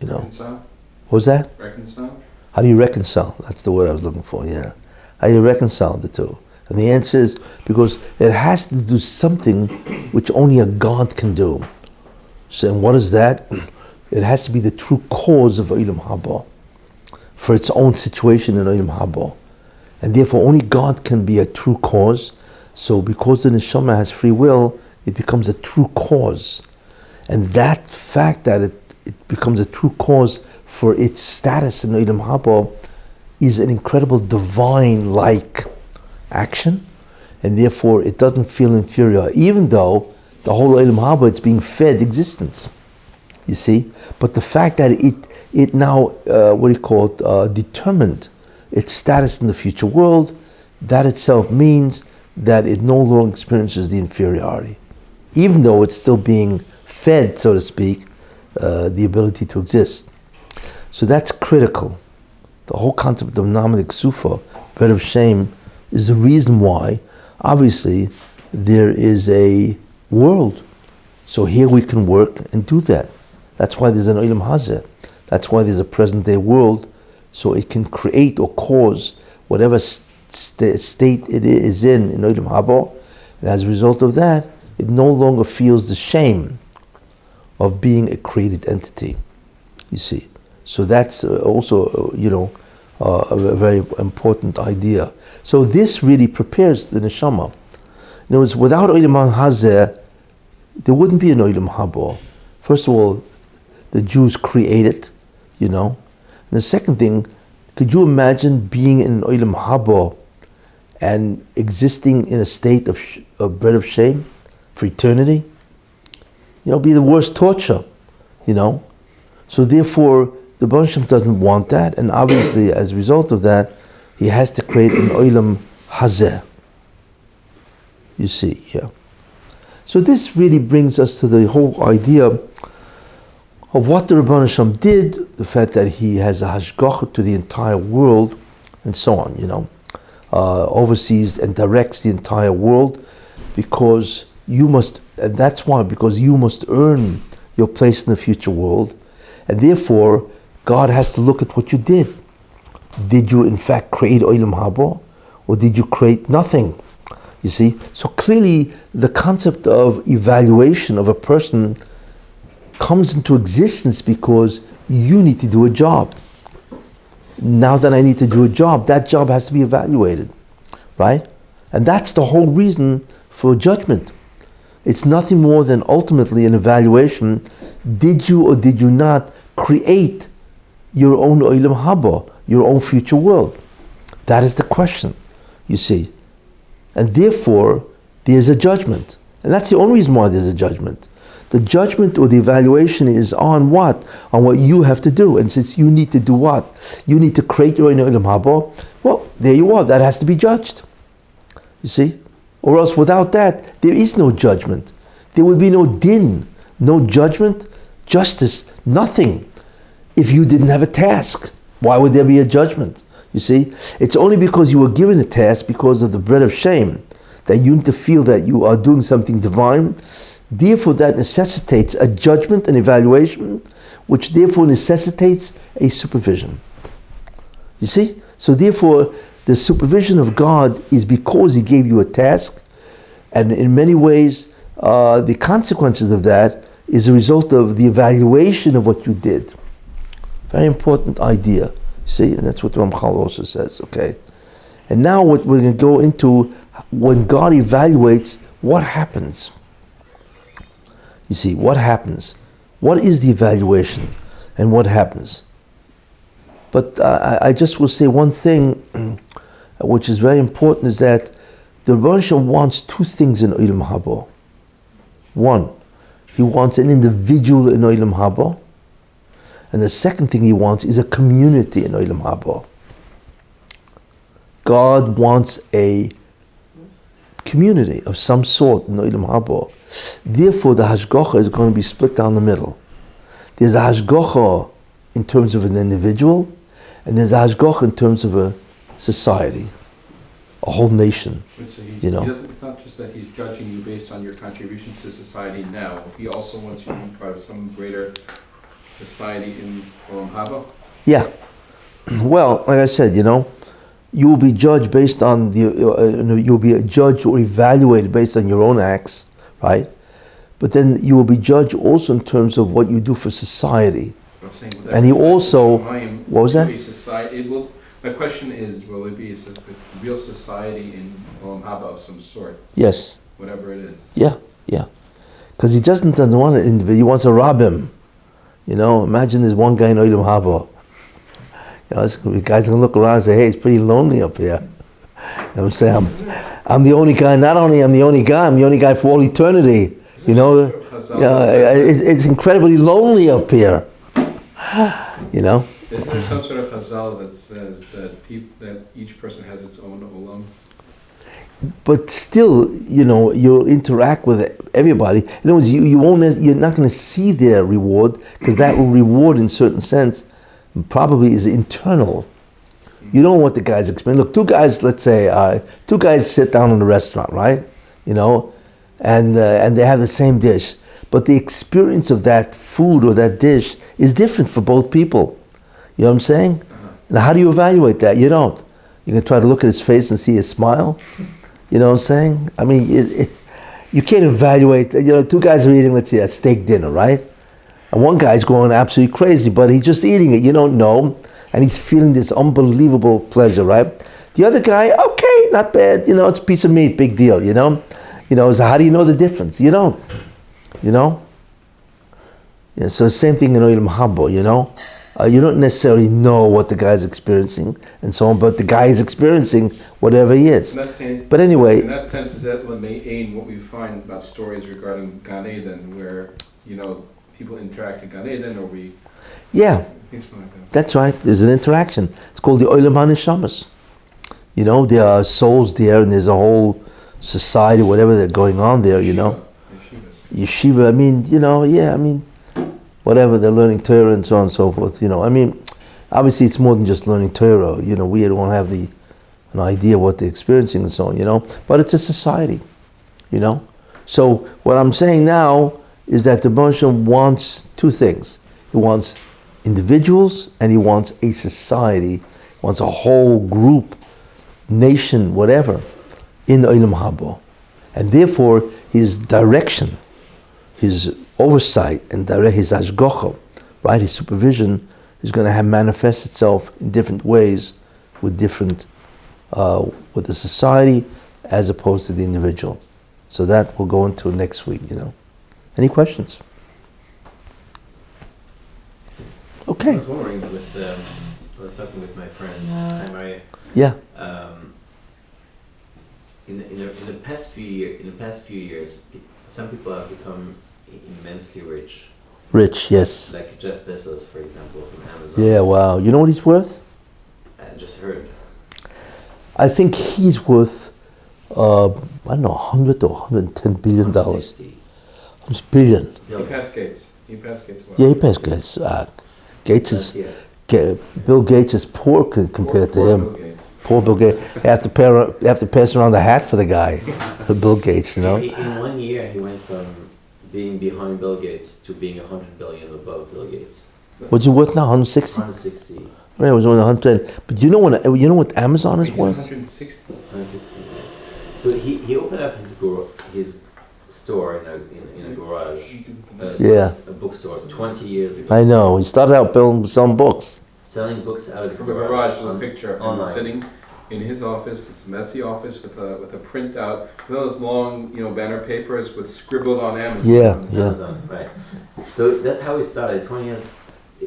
Reconcile? What was that? Reconcile? How do you reconcile? That's the word I was looking for, yeah. How do you reconcile the two? And the answer is because it has to do something which only a God can do. So, and what is that? It has to be the true cause of Olam Haba for its own situation in Olam Haba. And therefore only God can be a true cause. So because the neshama has free will, it becomes a true cause. And that fact that it becomes a true cause for its status in Olam Haba is an incredible divine-like action, and therefore it doesn't feel inferior, even though the whole Olam Haba, it's being fed existence, you see. But the fact that it now, determined its status in the future world, that itself means that it no longer experiences the inferiority, even though it's still being fed, so to speak, the ability to exist. So that's critical. The whole concept of Namadik Sufa, bread of shame, is the reason why, obviously, there is a world. So here we can work and do that. That's why there's an Olam Hazeh. That's why there's a present day world, so it can create or cause whatever state it is in Olam Haba. And as a result of that, it no longer feels the shame of being a created entity, you see. So that's also, a very important idea. So this really prepares the neshama. In other words, without Olam Hazeh, there wouldn't be an Olam Haba. First of all, the Jews created, And the second thing, could you imagine being in an Olam Haba and existing in a state of bread of shame for eternity? It'd be the worst torture, So therefore, the Baruch Hashem doesn't want that, and obviously, as a result of that, he has to create an Olam Hazeh. You see, yeah. So this really brings us to the whole idea of what the Rabbi Hashem did, the fact that he has a Hashgacha to the entire world, and so on, oversees and directs the entire world, because you must, and that's why, because you must earn your place in the future world, and therefore, God has to look at what you did. Did you in fact create Olam Haba, or did you create nothing? You see? So clearly the concept of evaluation of a person comes into existence because you need to do a job. Now that I need to do a job, that job has to be evaluated, right? And that's the whole reason for judgment. It's nothing more than ultimately an evaluation. Did you or did you not create your own Olam Haba, your own future world? That is the question, you see. And therefore, there's a judgment. And that's the only reason why there's a judgment. The judgment or the evaluation is on what? On what you have to do. And since you need to do what? You need to create your own Olam Haba. Well, there you are. That has to be judged. You see? Or else without that, there is no judgment. There would be no din, no judgment, justice, nothing. If you didn't have a task, why would there be a judgment? You see, it's only because you were given a task because of the bread of shame that you need to feel that you are doing something divine. Therefore, that necessitates a judgment, an evaluation, which therefore necessitates a supervision. You see? So therefore, the supervision of God is because He gave you a task, and in many ways, the consequences of that is a result of the evaluation of what you did. Very important idea. See, and that's what Ramchal also says, okay? And now what we're going to go into, when God evaluates, what happens? You see, what happens? What is the evaluation? And what happens? But I just will say one thing, which is very important, is that the Rebbe wants two things in Olam Haba. One, he wants an individual in Olam Haba. And the second thing he wants is a community in Olam Haba. God wants a community of some sort in Olam Haba. Therefore, the Hashgacha is going to be split down the middle. There's a Hashgacha in terms of an individual, and there's a Hashgacha in terms of a society, a whole nation. So He doesn't, it's not just that he's judging you based on your contribution to society now. He also wants you to be part of some greater society in Olam Haba? Yeah. Well, like I said, you will be judged based on you'll be judged or evaluated based on your own acts, right? but then you will be judged also in terms of what you do for society. I'm saying, will And he that also, Mayim what was that? be society, my question is, will it be a real society in Olam Haba of some sort, Yes, whatever it is? yeah. Because he doesn't want an individual, he wants to rob him. You know, imagine there's one guy in Olam Haba. You know, the guys are going to look around and say, hey, it's pretty lonely up here. You know what I'm saying? I'm the only guy, not only I'm the only guy for all eternity. You know, it's incredibly lonely up here. You know? Is there some sort of chazal that says that that each person has its own olam? But still, you know, you'll interact with everybody. In other words, you're not going to see their reward, because that reward, in certain sense, probably is internal. You don't know what the guys experience. Look, two guys sit down in a restaurant, right? You know, and they have the same dish, but the experience of that food or that dish is different for both people. You know what I'm saying? Now, how do you evaluate that? You don't. You can try to look at his face and see his smile. You know what I'm saying? I mean, you can't evaluate. You know, two guys are eating, let's say, a steak dinner, right? And one guy's going absolutely crazy, but he's just eating it. You don't know, and he's feeling this unbelievable pleasure, right? The other guy, okay, not bad. You know, it's a piece of meat, big deal. You know, so how do you know the difference? You don't. You know. Yeah. So the same thing in Olam Haba. You know. You don't necessarily know what the guy's experiencing and so on, but the guy is experiencing whatever he is. But anyway, in that sense, is that what we find about stories regarding Gan Eden, where people interact in Gan Eden, or we? Yeah, that's right. There's an interaction. It's called the Olam HaNeshamas. You know, there are souls there, and there's a whole society, whatever they're going on there. You know, yeshiva. I mean, whatever, they're learning Torah and so on and so forth. You know, I mean, obviously it's more than just learning Torah. You know, we don't have an idea what they're experiencing and so on, you know. But it's a society, you know. So what I'm saying now is that the Moshe wants two things. He wants individuals and he wants a society. He wants a whole group, nation, whatever, in the Olam Haba. And therefore, his direction, his oversight and his Hashgacha, right, his supervision is going to manifest itself in different ways with with the society as opposed to the individual. So that we'll go into next week, you know. Any questions? Okay. I was wondering I was talking with my friend, Maria. Yeah. In the past few years, some people have become immensely rich. Rich, yes. Like Jeff Bezos, for example, from Amazon. Yeah, wow. You know what he's worth? I just heard. I think he's worth, I don't know, 100 or 110 billion dollars. 100 billion. He passed Gates. What? Yeah, he passed Gates. Gates is, Bill Gates is poor compared to him. Poor Bill Gates. They have to pass around the hat for the guy, for Bill Gates, you know. In 1 year, he went from being behind Bill Gates to being 100 billion above Bill Gates. What's he worth now? 160? 160. Right, it was only 110. But you know what Amazon is worth? 160. 160. So he opened up his store in a garage. A bookstore 20 years ago. I know. He started out selling books. Selling books out of his From a garage, there's a picture of him online. sitting in his office. It's a messy office with a printout, those long, banner papers with scribbled on Amazon. Yeah. Amazon, right. So that's how he started 20 years.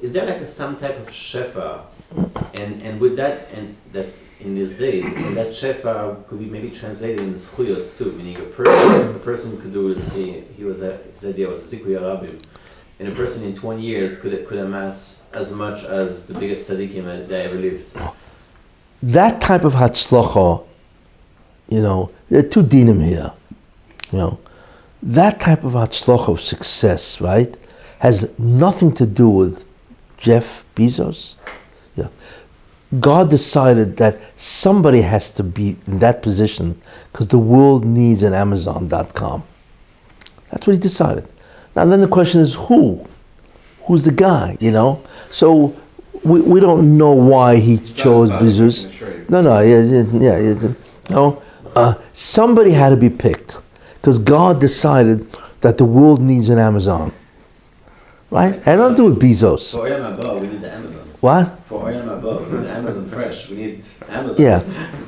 Is there like some type of shefa, and with that, and that in these days, and that shefa could be maybe translated in schuyos too, meaning a person could do it. His idea was zikuy rabim, and a person in 20 years could amass as much as the biggest tzaddikim that ever lived. That type of hatzlacha, there are two dinim here. That type of hatzlacha of success, right, has nothing to do with Jeff Bezos. Yeah. God decided that somebody has to be in that position because the world needs an Amazon.com. That's what he decided. Now then the question is who? Who's the guy, So we don't know why he chose Bezos. No. Somebody had to be picked because God decided that the world needs an Amazon. Right? And nothing to do with Bezos. For Olam Haba, we need the Amazon. What? For Olam Haba, we need the Amazon Fresh. We need Amazon. Yeah.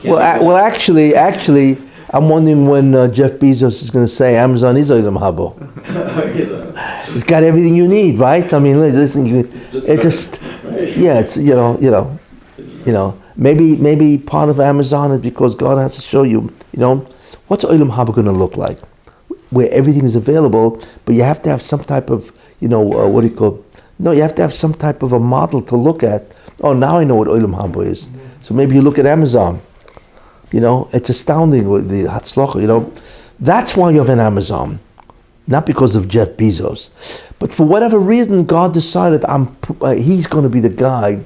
Well, actually, I'm wondering when Jeff Bezos is going to say Amazon is Olam Haba. It's got everything you need, right? I mean, listen, it's just, yeah, it's maybe part of Amazon is because God has to show you, what's Olam Haba going to look like, where everything is available, but you have to have some type of, you have to have some type of a model to look at. Oh, now I know what Olam Haba is. So maybe you look at Amazon. It's astounding with the Hashgacha. That's why you have an Amazon, not because of Jeff Bezos, but for whatever reason, God decided He's going to be the guy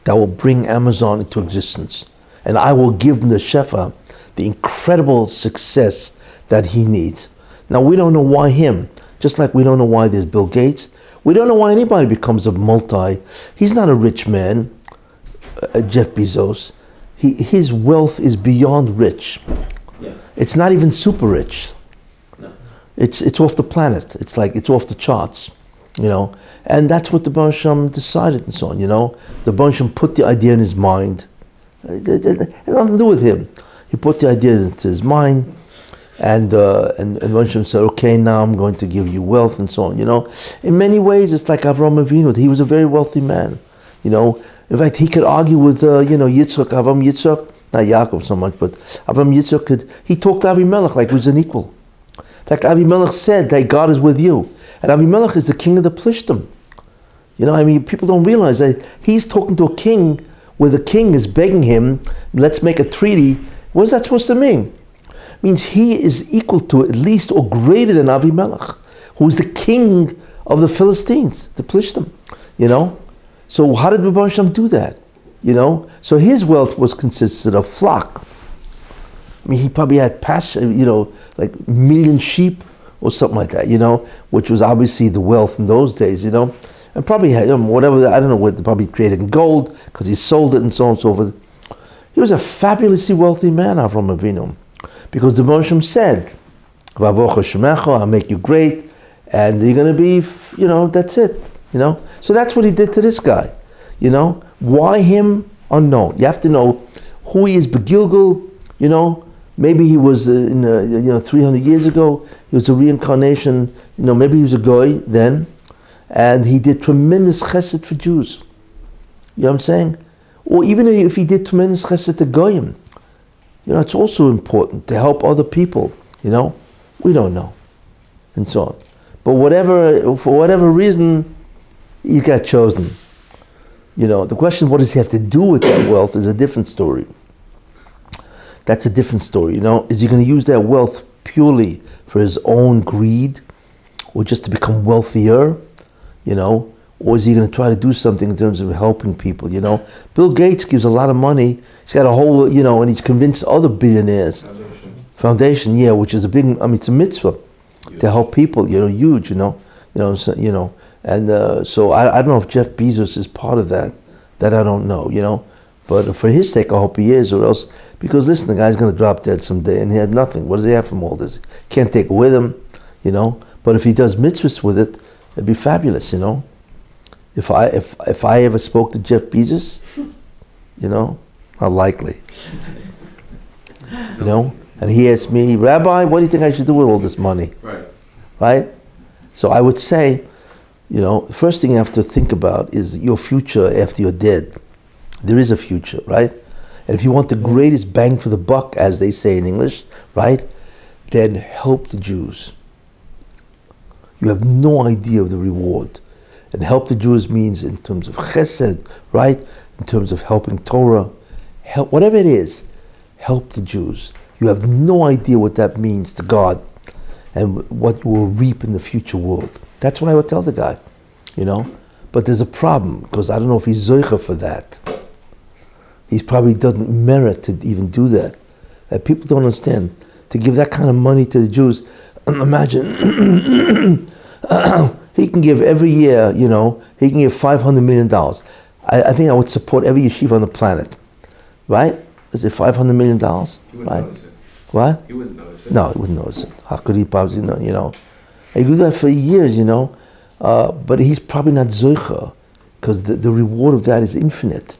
that will bring Amazon into existence, and I will give him the shefa, the incredible success that he needs. Now we don't know why him, just like we don't know why there's Bill Gates. We don't know why anybody becomes a He's not a rich man, Jeff Bezos. His wealth is beyond rich. Yeah. It's not even super rich. No. It's off the planet. It's off the charts, And that's what the Baruch Hashem decided and so on, The Baruch Hashem put the idea in his mind. It had nothing to do with him. He put the idea into his mind, and Baruch Hashem said, okay, now I'm going to give you wealth and so on, In many ways, it's like Avraham Avinu. He was a very wealthy man, In fact, he could argue with, Avram Yitzchak, not Yaakov so much, but Avram Yitzchak he talked to Avimelech like he was an equal. In fact, Avimelech said that God is with you. And Avimelech is the king of the Plishtim. People don't realize that he's talking to a king where the king is begging him, let's make a treaty. What is that supposed to mean? It means he is equal to, at least, or greater than Avimelech, who is the king of the Philistines, the Plishtim, So how did Rabbi Hashem do that? So his wealth consisted of flock. He probably had like a million sheep or something like that, which was obviously the wealth in those days, and probably had whatever, I don't know what, probably traded in gold because he sold it and so on and so forth. He was a fabulously wealthy man, Avraham Avinu, because the Baruch Hashem said, I'll make you great, and you're going to be, that's it. So that's what he did to this guy. Why him? Unknown. You have to know who he is. Begilgul. Maybe he was 300 years ago. He was a reincarnation. Maybe he was a goy then, and he did tremendous chesed for Jews. You know what I'm saying? Or even if he did tremendous chesed to goyim, it's also important to help other people. We don't know, and so on. But for whatever reason, he got chosen. The question, what does he have to do with that wealth, is a different story. That's a different story. Is he going to use that wealth purely for his own greed, or just to become wealthier? Or is he going to try to do something in terms of helping people? Bill Gates gives a lot of money. He's got a whole, and he's convinced other billionaires. Foundation, yeah, which is it's a mitzvah to help people. Huge. And so I don't know if Jeff Bezos is part of that. That I don't know, But for his sake, I hope he is, or else, because listen, the guy's going to drop dead someday, and he had nothing. What does he have from all this? Can't take it with him, But if he does mitzvahs with it, it'd be fabulous, If I ever spoke to Jeff Bezos, how likely, And he asked me, Rabbi, what do you think I should do with all this money? Right? So I would say, the first thing you have to think about is your future after you're dead. There is a future, right? And if you want the greatest bang for the buck, as they say in English, right, then help the Jews. You have no idea of the reward. And help the Jews means in terms of chesed, right? In terms of helping Torah, help, whatever it is, help the Jews. You have no idea what that means to God and what you will reap in the future world. That's what I would tell the guy, But there's a problem, because I don't know if he's zoicha for that. He probably doesn't merit to even do that. That people don't understand. To give that kind of money to the Jews, imagine, he can give every year, he can give $500 million. I think I would support every yeshiva on the planet, right? Is it $500 million? Right? What? He wouldn't notice it. No, he wouldn't notice it. How could he possibly know, you know? He could do that for years, you know. But he's probably not zoicha, because the reward of that is infinite.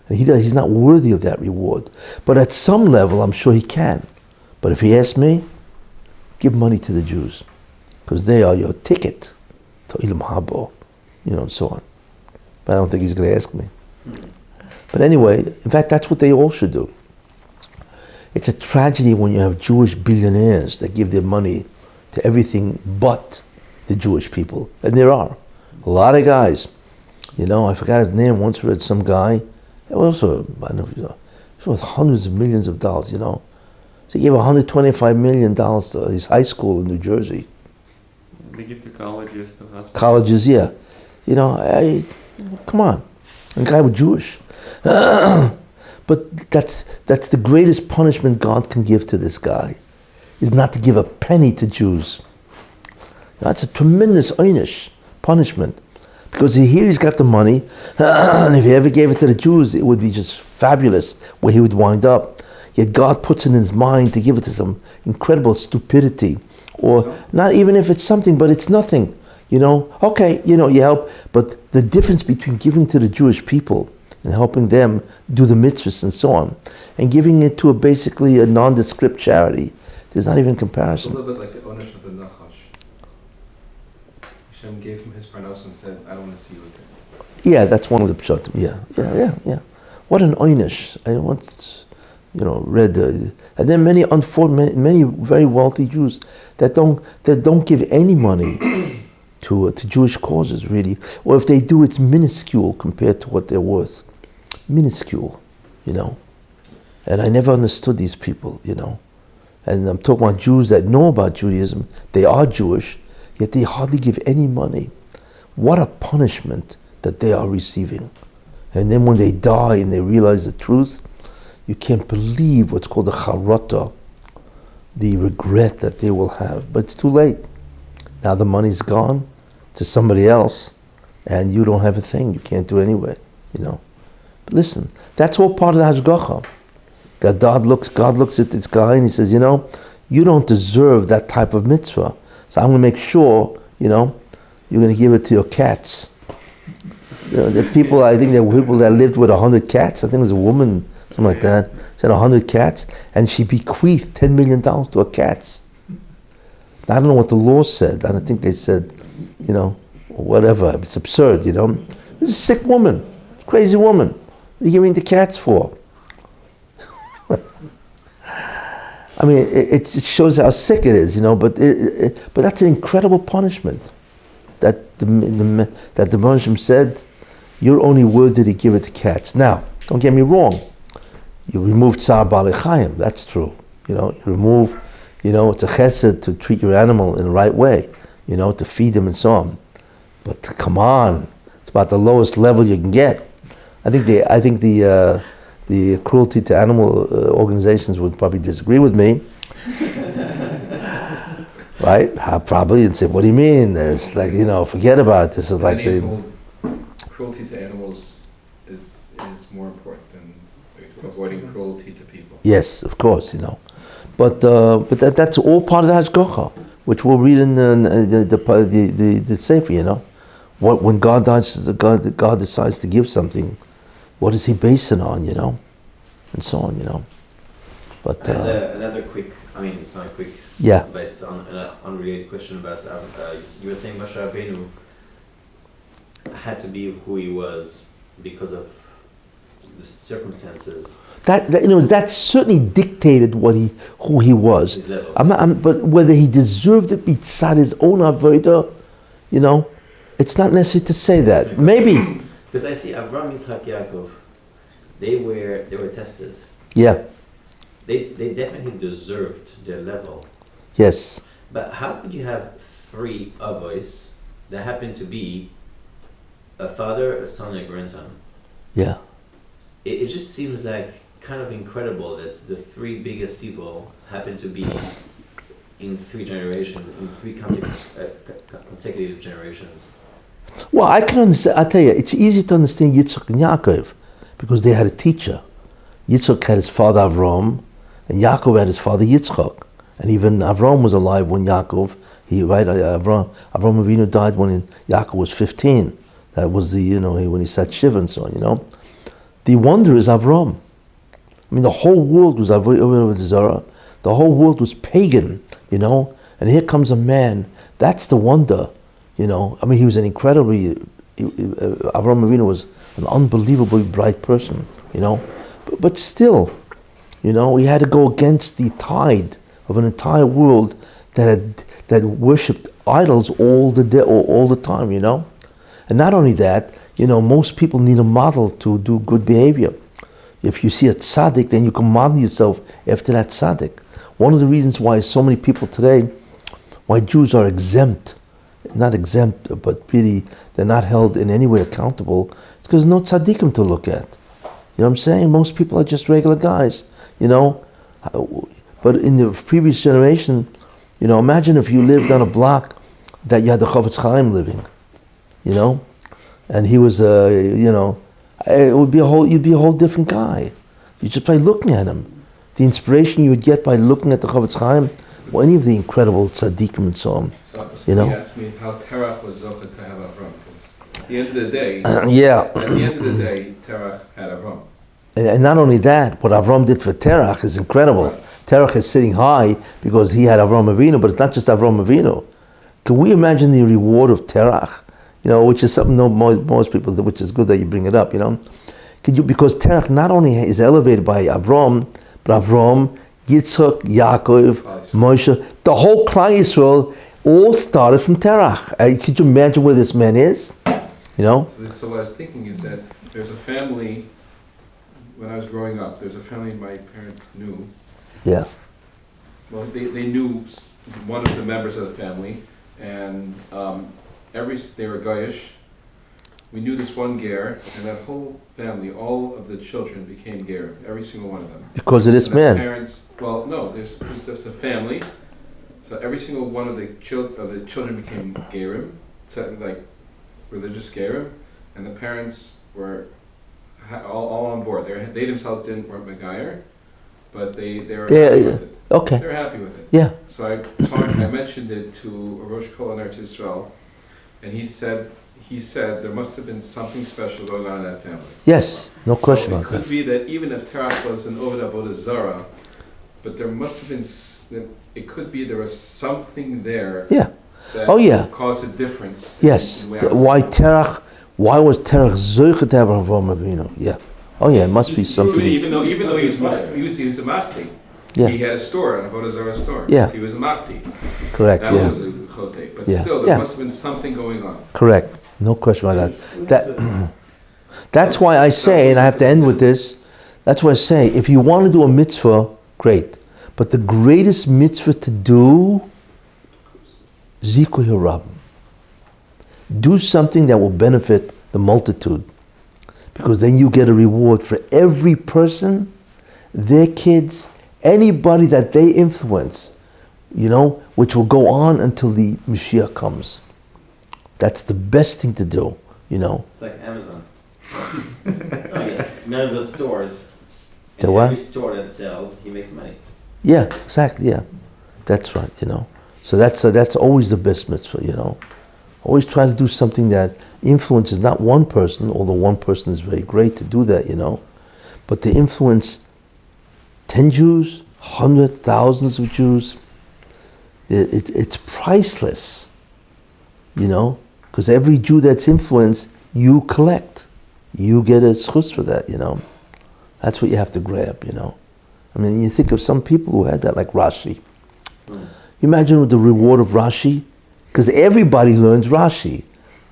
And he's not worthy of that reward. But at some level, I'm sure he can. But if he asks me, give money to the Jews, because they are your ticket to Ilam Habo, you know, and so on. But I don't think he's going to ask me. But anyway, in fact, that's what they all should do. It's a tragedy when you have Jewish billionaires that give their money to everything but the Jewish people. And there are a lot of guys. You know, I forgot his name. Once read some guy. It was also, I don't know if you know, it was worth hundreds of millions of dollars, you know. So he gave $125 million to his high school in New Jersey. They give to colleges, to hospitals. Colleges, yeah. You know, come on. A guy was Jewish. But that's the greatest punishment God can give to this guy, is not to give a penny to Jews. That's a tremendous einish punishment. Because here he's got the money, and if he ever gave it to the Jews, it would be just fabulous where he would wind up. Yet God puts it in his mind to give it to some incredible stupidity. Or not even if it's something, but it's nothing. You know, okay, you know, you help, but the difference between giving to the Jewish people and helping them do the mitzvahs and so on, and giving it to basically a nondescript charity, there's not even comparison. It's a little bit like the ownership of the Nachash. Hashem gave him his parnos and said, I don't want to see you again. Yeah, that's one of the pshatim. Yeah. What an oynish. I once, you know, read, and then many very wealthy Jews that don't give any money to Jewish causes, really, or if they do, it's minuscule compared to what they're worth. Minuscule, you know. And I never understood these people, you know. And I'm talking about Jews that know about Judaism. They are Jewish, yet they hardly give any money. What a punishment that they are receiving. And then when they die and they realize the truth, you can't believe what's called the charata, the regret that they will have. But it's too late. Now the money's gone to somebody else, and you don't have a thing. You can't do it anyway, you know. But listen, that's all part of the Hashgacha. God looks at this guy and he says, you know, you don't deserve that type of mitzvah. So I'm going to make sure, you know, you're going to give it to your cats. You know, there are people, I think there were people that lived with 100 cats. I think it was a woman, something like that. She had 100 cats, and she bequeathed $10 million to her cats. I don't know what the law said. I don't think they said, you know, whatever. It's absurd, you know. It's a sick woman, crazy woman. What are you giving the cats for? I mean, it shows how sick it is, you know. But that's an incredible punishment. That the Moshe said, you're only worthy to give it to cats. Now, don't get me wrong. You remove Tsar Baalei Chayim. That's true. You know, you remove. You know, it's a chesed to treat your animal in the right way, you know, to feed them and so on. But come on, it's about the lowest level you can get. I think the cruelty to animal organizations would probably disagree with me, right? Probably, and say, "What do you mean?" It's like, you know, forget about it. This is like cruelty to animals is more important than avoiding cruelty to people. Yes, of course, you know. But that's all part of the Hashgacha, which we'll read in the Sefer, you know. When God decides to give something, what does he base it on, you know? And so on, you know. But another quick, I mean, it's not quick, yeah. But it's an unrelated question about, you were saying Moshe Rabbeinu had to be who he was because of the circumstances. That you know, that certainly dictated who he was. But whether he deserved it beside his own avodah, you know, it's not necessary to say that. Maybe because I see Avraham, Yitzhak, Yaakov, they were tested. Yeah. They definitely deserved their level. Yes. But how could you have three avos that happen to be a father, a son, and a grandson? Yeah. It just seems like kind of incredible that the three biggest people happen to be in three generations, in three consecutive generations. Well, I can understand. I tell you, it's easy to understand Yitzhak and Yaakov because they had a teacher. Yitzhak had his father Avram, And Yaakov had his father Yitzchak. And even Avram was alive when Yaakov, Avram Avinu died when Yaakov was 15. That was when he sat Shiva and so on, The wonder is Avram. I mean, the whole world was Avodah Zarah. The whole world was pagan, And here comes a man. That's the wonder, I mean, he was an incredibly, Avram Avinu was an unbelievably bright person, But still, he had to go against the tide of an entire world that worshipped idols all the time, And not only that, most people need a model to do good behavior. If you see a tzaddik, then you can model yourself after that tzaddik. One of the reasons why so many people today, why Jews are not exempt, but really they're not held in any way accountable, it's because no tzaddikim to look at. You know what I'm saying? Most people are just regular guys, But in the previous generation, imagine if you lived on a block that you had the Chofetz Chaim living, and he was, you'd be a whole different guy. Just by looking at him. The inspiration you would get by looking at the Chofetz Chaim, or any of the incredible tzaddikim and so on. So he asked me how Terach was zocheh to have Avram. Because at the end of the day, Terach had Avram. And not only that, what Avram did for Terach is incredible. Right. Terach is sitting high because he had Avram Avinu, but it's not just Avram Avinu. Can we imagine the reward of Terach? Which is something most people do, which is good that you bring it up, Because Terach not only is elevated by Avram, but Avram, Yitzchak, Yaakov, Moshe, the whole Klal Yisrael all started from Terach. Could you imagine where this man is? So what I was thinking is that there's a family, when I was growing up, there's a family my parents knew. Yeah. Well, they knew one of the members of the family, and they were Goyish. We knew this one ger, and that whole family, all of the children became ger, every single one of them. Because of this man. Parents, there's just a family. So every single one of the children became gerim, like religious gerim, and the parents were all on board. They themselves weren't megayer, but they were happy with it. Okay. They were happy with it. Yeah. So I mentioned it to Rosh Kol and Eretz Yisrael, and he said there must have been something special going on in that family. Yes, no question about that. It could be that even if Terach was an Avodah Zarah, but there must have been. It could be there was something there. Yeah. That caused a difference. Yes. Why was Terach zoche to have Avram Avinu? Yeah. Oh yeah, it must be something. Even though he was a machti. Yeah. He had a store, an Avodah Zarah store. Yeah. He was a machti. Correct. That was a chote. But still, there must have been something going on. Correct. No question about that. That's why I say, and I have to end with this. That's why I say, if you want to do a mitzvah, great. But the greatest mitzvah to do, Zikuy Harab. Do something that will benefit the multitude. Because then you get a reward for every person, their kids, anybody that they influence, which will go on until the Mashiach comes. That's the best thing to do, It's like Amazon. None of those stores. The what? Every store that sells, he makes money. Yeah, exactly. Yeah, that's right. So that's always the best mitzvah. Always try to do something that influences not one person, although one person is very great to do that. But to influence 10 Jews, 100, thousands of Jews. It's priceless. Because every Jew that's influenced, you collect. You get a schus for that. That's what you have to grab. I mean, you think of some people who had that, like Rashi. You imagine the reward of Rashi, because everybody learns Rashi,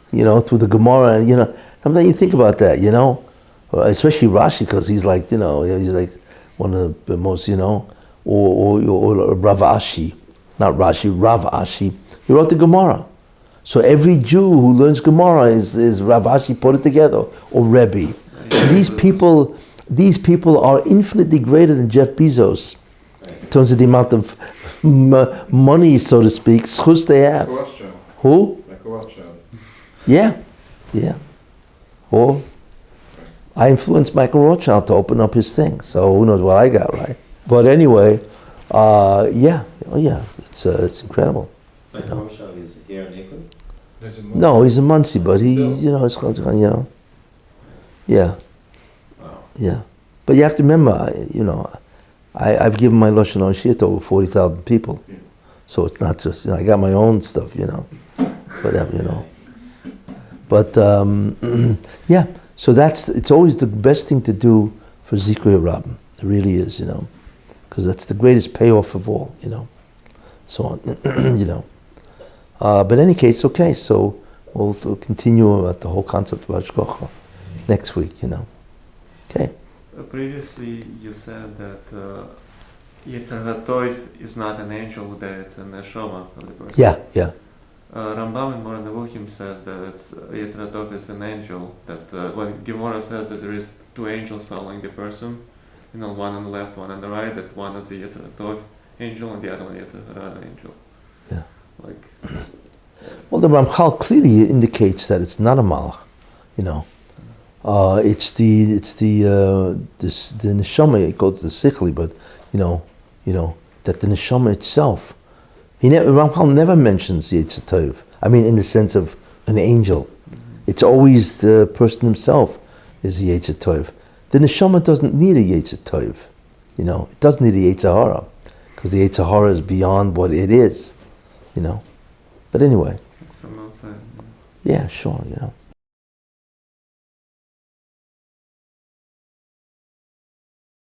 through the Gemara, and sometimes you think about that, especially Rashi, because he's like, he's like one of the most, or Rav Ashi, not Rashi, Rav Ashi. He wrote the Gemara. So every Jew who learns Gemara is Rav Ashi put it together, or Rebbe. And these people are infinitely greater than Jeff Bezos in terms of the amount of money, so to speak, schus they have. Who? Like a Rothschild. Yeah. Or I influenced Michael Rothschild to open up his thing, so who knows what I got, right? But anyway, yeah, oh yeah, it's incredible. Like Rosh is here in April? No, he's a Muncie, but he's, you know, it's, you know, yeah, Wow. yeah. But you have to remember, you know, I've given my Lashon Hashir to over 40,000 people. Yeah. So it's not just, you know, I got my own stuff, you know, whatever, you know. But, yeah, so it's always the best thing to do for Zikri Rabbi. It really is, you know, because that's the greatest payoff of all, you know. So, you know. But in any case, okay, so we'll continue about the whole concept of Hashgacha next week, you know. Okay. Previously, you said that Yetzer HaTov is not an angel, that it's a neshama of the person. Yeah, yeah. Rambam in Moreh Nevuchim says that Yetzer HaTov is an angel, that when Gemara says that there is two angels following the person, you know, one on the left, one on the right, that one is the Yetzer HaTov angel and the other one is the Hara angel. Yeah. Like, Well, the Ramchal clearly indicates that it's not a malach, you know. It's the neshama. It goes to the sickly, but you know that the neshama itself. Ramchal never mentions Yetzer Tov. I mean, in the sense of an angel. It's always the person himself is the Yetzer Tov. The neshama doesn't need a Yetzer Tov, you know. It doesn't need a Yetzer Hara, because the Yetzer Hara is beyond what it is, you know. But anyway. it's from outside. Yeah, sure, you know.